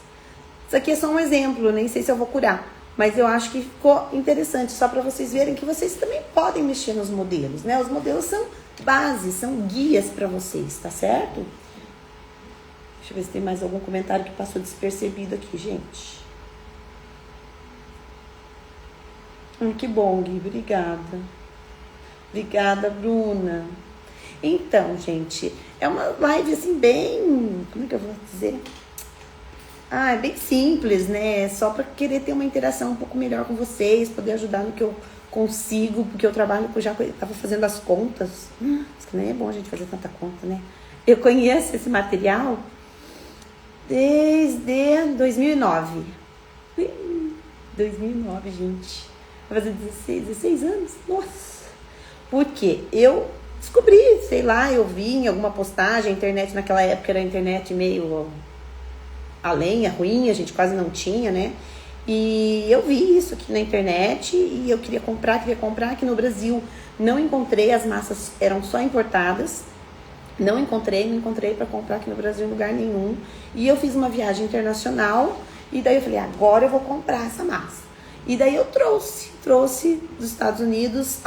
Isso aqui é só um exemplo, nem sei se eu vou curar. Mas eu acho que ficou interessante, só pra vocês verem que vocês também podem mexer nos modelos, né? Os modelos são bases, são guias pra vocês, tá certo? Deixa eu ver se tem mais algum comentário que passou despercebido aqui, gente. Que bom, Gui, obrigada. Obrigada, Bruna. Então, gente, é uma live assim bem... Como é que eu vou dizer? É bem simples, né? Só pra querer ter uma interação um pouco melhor com vocês, poder ajudar no que eu consigo, porque eu trabalho, eu já tava fazendo as contas. Isso que nem é bom a gente fazer tanta conta, né? Eu conheço esse material desde 2009. 2009, gente. Vai fazer 16 anos? Nossa! Porque eu descobri, sei lá, eu vi em alguma postagem, a internet naquela época era a internet meio a lenha, ruim, a gente quase não tinha, né? E eu vi isso aqui na internet e eu queria comprar aqui no Brasil. Não encontrei, as massas eram só importadas. Não encontrei para comprar aqui no Brasil em lugar nenhum. E eu fiz uma viagem internacional e daí eu falei, agora eu vou comprar essa massa. E daí eu trouxe dos Estados Unidos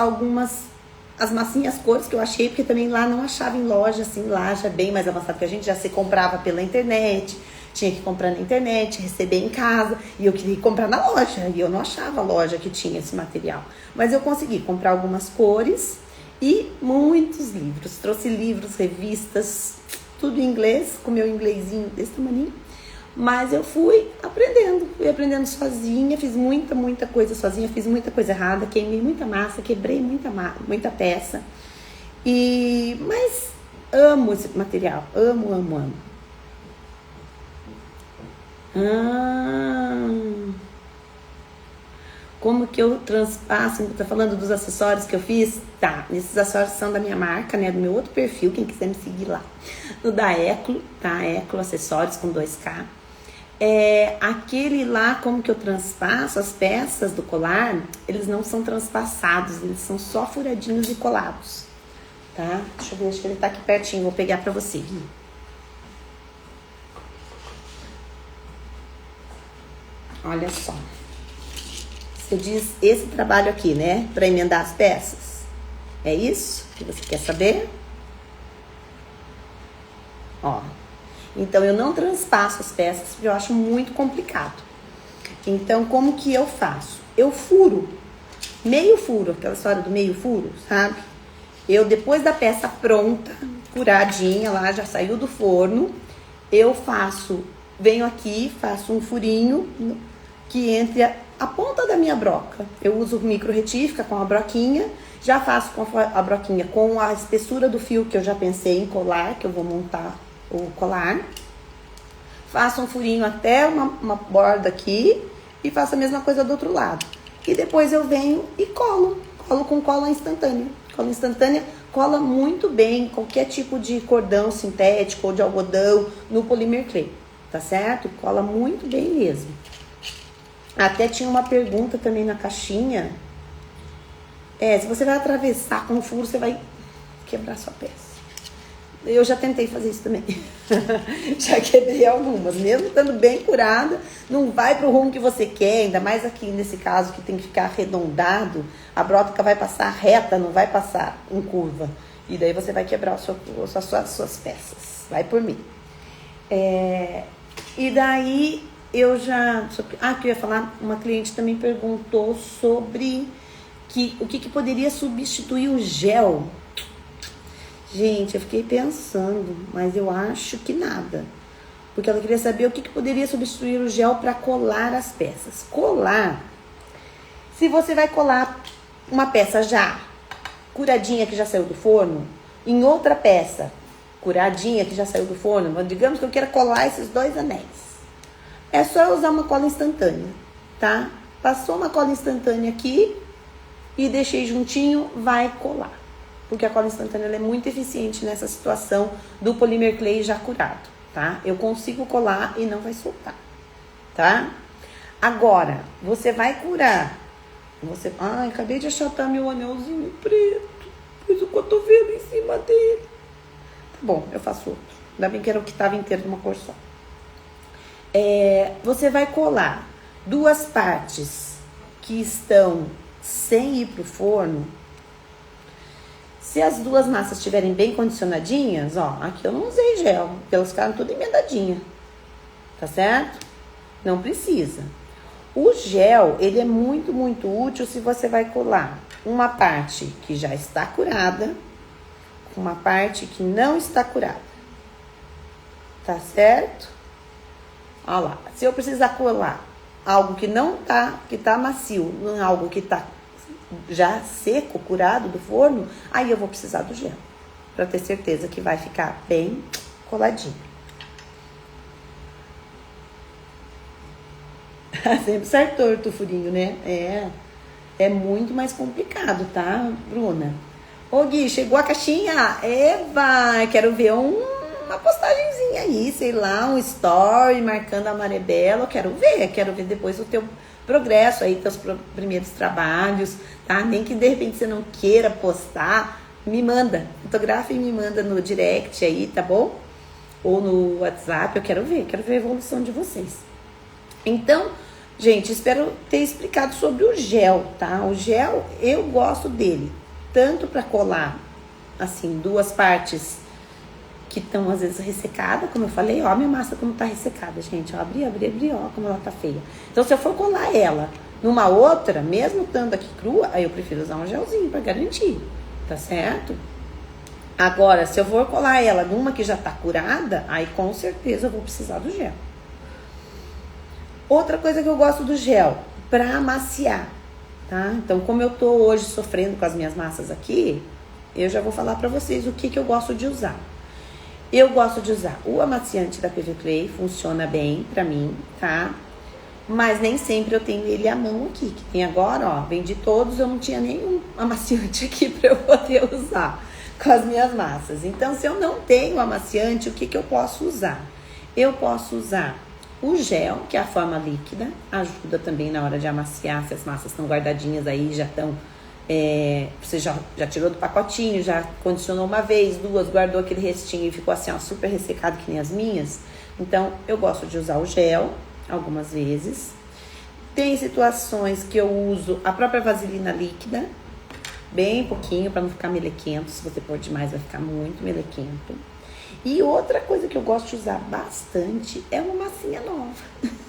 as massinhas cores que eu achei, porque também lá não achava em loja, assim, lá já bem mais avançado que a gente já se comprava pela internet. Tinha que comprar na internet, receber em casa, e eu queria comprar na loja, e eu não achava a loja que tinha esse material. Mas eu consegui comprar algumas cores e muitos livros. Trouxe livros, revistas, tudo em inglês, com meu inglesinho desse tamanho. Mas eu fui aprendendo sozinha, fiz muita coisa sozinha, fiz muita coisa errada, queimei muita massa, quebrei muita peça. Mas amo esse material, amo. Como que eu transpasso? Tá falando dos acessórios que eu fiz? Tá, esses acessórios são da minha marca, né? Do meu outro perfil, quem quiser me seguir lá. No da Eclo, tá? Eclo Acessórios com 2K. Aquele lá, como que eu transpasso as peças do colar, eles não são transpassados, eles são só furadinhos e colados, tá? Deixa eu ver, acho que ele tá aqui pertinho, vou pegar pra você. Olha só. Você diz esse trabalho aqui, né? Pra emendar as peças. É isso que você quer saber? Ó. Então, eu não transpasso as peças, porque eu acho muito complicado. Então, como que eu faço? Eu furo, meio furo, aquela história do meio furo, sabe? Eu, depois da peça pronta, curadinha lá, já saiu do forno, eu venho aqui, faço um furinho que entre a ponta da minha broca. Eu uso micro retífica com a broquinha, já faço com a broquinha com a espessura do fio que eu já pensei em colar, que eu vou montar o colar, faço um furinho até uma borda aqui e faço a mesma coisa do outro lado. E depois eu venho e colo com cola instantânea. Cola instantânea cola muito bem qualquer tipo de cordão sintético ou de algodão no polymer clay, tá certo? Cola muito bem mesmo. Até tinha uma pergunta também na caixinha. Se você vai atravessar com o furo, você vai quebrar sua peça. Eu já tentei fazer isso também. Já quebrei algumas. Mesmo estando bem curada, não vai pro rumo que você quer. Ainda mais aqui nesse caso que tem que ficar arredondado. A broca vai passar reta, não vai passar em curva. E daí você vai quebrar as suas peças. Vai por mim. E daí eu já... que eu ia falar, uma cliente também perguntou sobre o que poderia substituir o gel. Gente, eu fiquei pensando, mas eu acho que nada. Porque ela queria saber o que poderia substituir o gel para colar as peças. Colar, se você vai colar uma peça já curadinha que já saiu do forno, em outra peça curadinha que já saiu do forno, digamos que eu queira colar esses 2 anéis. É só usar uma cola instantânea, tá? Passou uma cola instantânea aqui e deixei juntinho, vai colar. Porque a cola instantânea ela é muito eficiente nessa situação do polymer clay já curado, tá? Eu consigo colar e não vai soltar, tá? Agora, você vai curar. Acabei de achatar meu anelzinho preto. Pus o cotovelo em cima dele. Tá bom, eu faço outro. Ainda bem que era o que estava inteiro de uma cor só. Você vai colar 2 partes que estão sem ir pro forno. Se as 2 massas estiverem bem condicionadinhas, ó, aqui eu não usei gel, porque elas ficaram tudo emendadinhas, tá certo? Não precisa. O gel, ele é muito útil se você vai colar uma parte que já está curada com uma parte que não está curada, tá certo? Olha lá, se eu precisar colar algo que não tá, que tá macio, não algo que tá já seco, curado do forno, aí eu vou precisar do gel, para ter certeza que vai ficar bem coladinho. Sempre sai torto o furinho, né? É muito mais complicado, tá, Bruna? Ô Gui, chegou a caixinha? Eva, quero ver uma postagenzinha aí, sei lá, um story marcando a Marebela. Quero ver depois o teu progresso aí, teus primeiros trabalhos, tá? Nem que de repente você não queira postar, me manda, fotografa e me manda no direct aí, tá bom? Ou no WhatsApp, eu quero ver a evolução de vocês. Então, gente, espero ter explicado sobre o gel, tá? O gel, eu gosto dele, tanto para colar, assim, duas partes que estão às vezes ressecadas, como eu falei, ó, a minha massa como tá ressecada, gente, ó, abri, ó, como ela tá feia. Então, se eu for colar ela numa outra, mesmo estando aqui crua, aí eu prefiro usar um gelzinho para garantir, tá certo? Agora, se eu for colar ela numa que já tá curada, aí com certeza eu vou precisar do gel. Outra coisa que eu gosto do gel, para amaciar, tá? Então, como eu tô hoje sofrendo com as minhas massas aqui, eu já vou falar para vocês o que eu gosto de usar. Eu gosto de usar o amaciante da PV Clay, funciona bem pra mim, tá? Mas nem sempre eu tenho ele à mão aqui, que tem agora, ó, vendi todos, eu não tinha nenhum amaciante aqui pra eu poder usar com as minhas massas. Então, se eu não tenho amaciante, o que eu posso usar? Eu posso usar o gel, que é a forma líquida, ajuda também na hora de amaciar, se as massas estão guardadinhas aí, já estão... você já tirou do pacotinho, já condicionou uma vez, duas, guardou aquele restinho e ficou assim, ó, super ressecado que nem as minhas. Então, eu gosto de usar o gel algumas vezes. Tem situações que eu uso a própria vaselina líquida, bem pouquinho, para não ficar melequento. Se você pôr demais, vai ficar muito melequento. E outra coisa que eu gosto de usar bastante é uma massinha nova.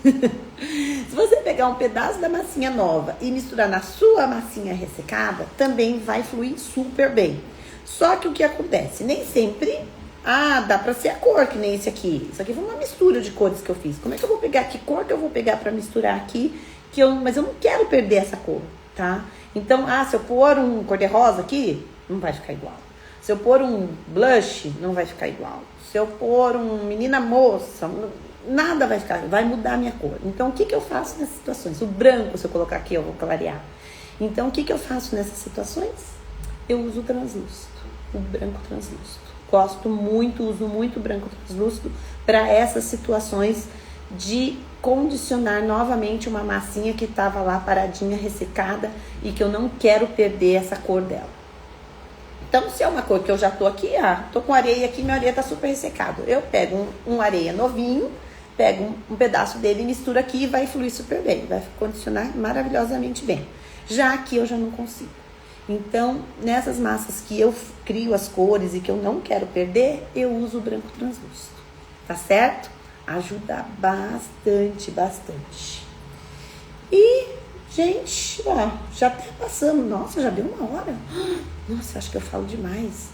Se você pegar um pedaço da massinha nova e misturar na sua massinha ressecada, também vai fluir super bem. Só que o que acontece? Nem sempre, dá pra ser a cor, que nem esse aqui. Isso aqui foi uma mistura de cores que eu fiz. Como é que eu vou pegar? Que cor que eu vou pegar pra misturar aqui? Mas eu não quero perder essa cor, tá? Então, se eu pôr um cor-de-rosa aqui, não vai ficar igual. Se eu pôr um blush, não vai ficar igual. Se eu pôr um menina moça, nada vai ficar, vai mudar a minha cor. Então, o que eu faço nessas situações? O branco, se eu colocar aqui, eu vou clarear. Então, o que eu faço nessas situações? Eu uso o translúcido, o branco translúcido. Gosto muito, uso muito o branco translúcido para essas situações de condicionar novamente uma massinha que estava lá paradinha, ressecada e que eu não quero perder essa cor dela. Então, se é uma cor que eu já tô aqui, tô com areia aqui, minha areia tá super ressecada. Eu pego um areia novinho, pego um pedaço dele e misturo aqui e vai fluir super bem. Vai condicionar maravilhosamente bem. Já aqui eu já não consigo. Então, nessas massas que eu crio as cores e que eu não quero perder, eu uso o branco translúcido. Tá certo? Ajuda bastante, bastante. E... gente, já até passamos. Nossa, já deu uma hora. Nossa, acho que eu falo demais.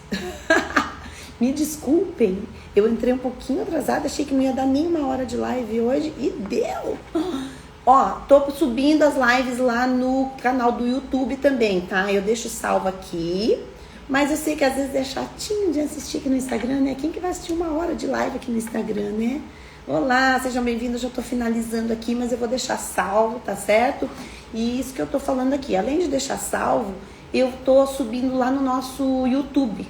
Me desculpem. Eu entrei um pouquinho atrasada. Achei que não ia dar nem uma hora de live hoje. E deu. Tô subindo as lives lá no canal do YouTube também, tá? Eu deixo salvo aqui. Mas eu sei que às vezes é chatinho de assistir aqui no Instagram, né? Quem que vai assistir uma hora de live aqui no Instagram, né? Olá, sejam bem-vindos. Já tô finalizando aqui, mas eu vou deixar salvo, tá certo? E isso que eu tô falando aqui, além de deixar salvo, eu tô subindo lá no nosso YouTube.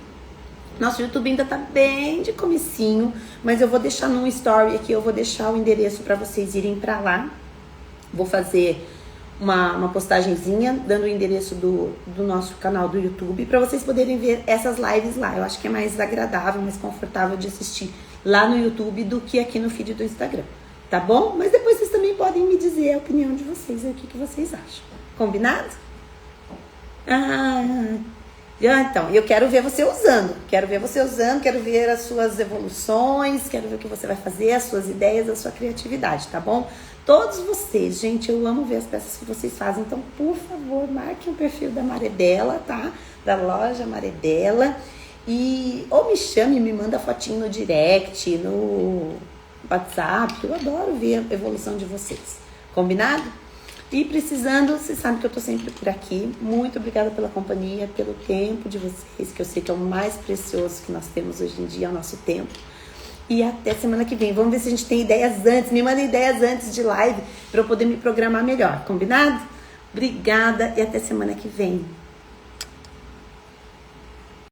Nosso YouTube ainda tá bem de comecinho, mas eu vou deixar num story aqui, eu vou deixar o endereço para vocês irem para lá. Vou fazer uma postagenzinha dando o endereço do nosso canal do YouTube para vocês poderem ver essas lives lá. Eu acho que é mais agradável, mais confortável de assistir lá no YouTube do que aqui no feed do Instagram. Tá bom? Mas depois vocês também podem me dizer a opinião de vocês, o que vocês acham. Combinado? Então, eu quero ver você usando. Quero ver as suas evoluções, quero ver o que você vai fazer, as suas ideias, a sua criatividade, tá bom? Todos vocês, gente, eu amo ver as peças que vocês fazem. Então, por favor, marquem o perfil da Marebela, tá? Da loja Marebela. Ou me chame, me manda fotinho no direct, no WhatsApp. Eu adoro ver a evolução de vocês. Combinado? E precisando, vocês sabem que eu tô sempre por aqui. Muito obrigada pela companhia, pelo tempo de vocês, que eu sei que é o mais precioso que nós temos hoje em dia, é o nosso tempo. E até semana que vem. Vamos ver se a gente tem ideias antes. Me manda ideias antes de live para eu poder me programar melhor. Combinado? Obrigada e até semana que vem.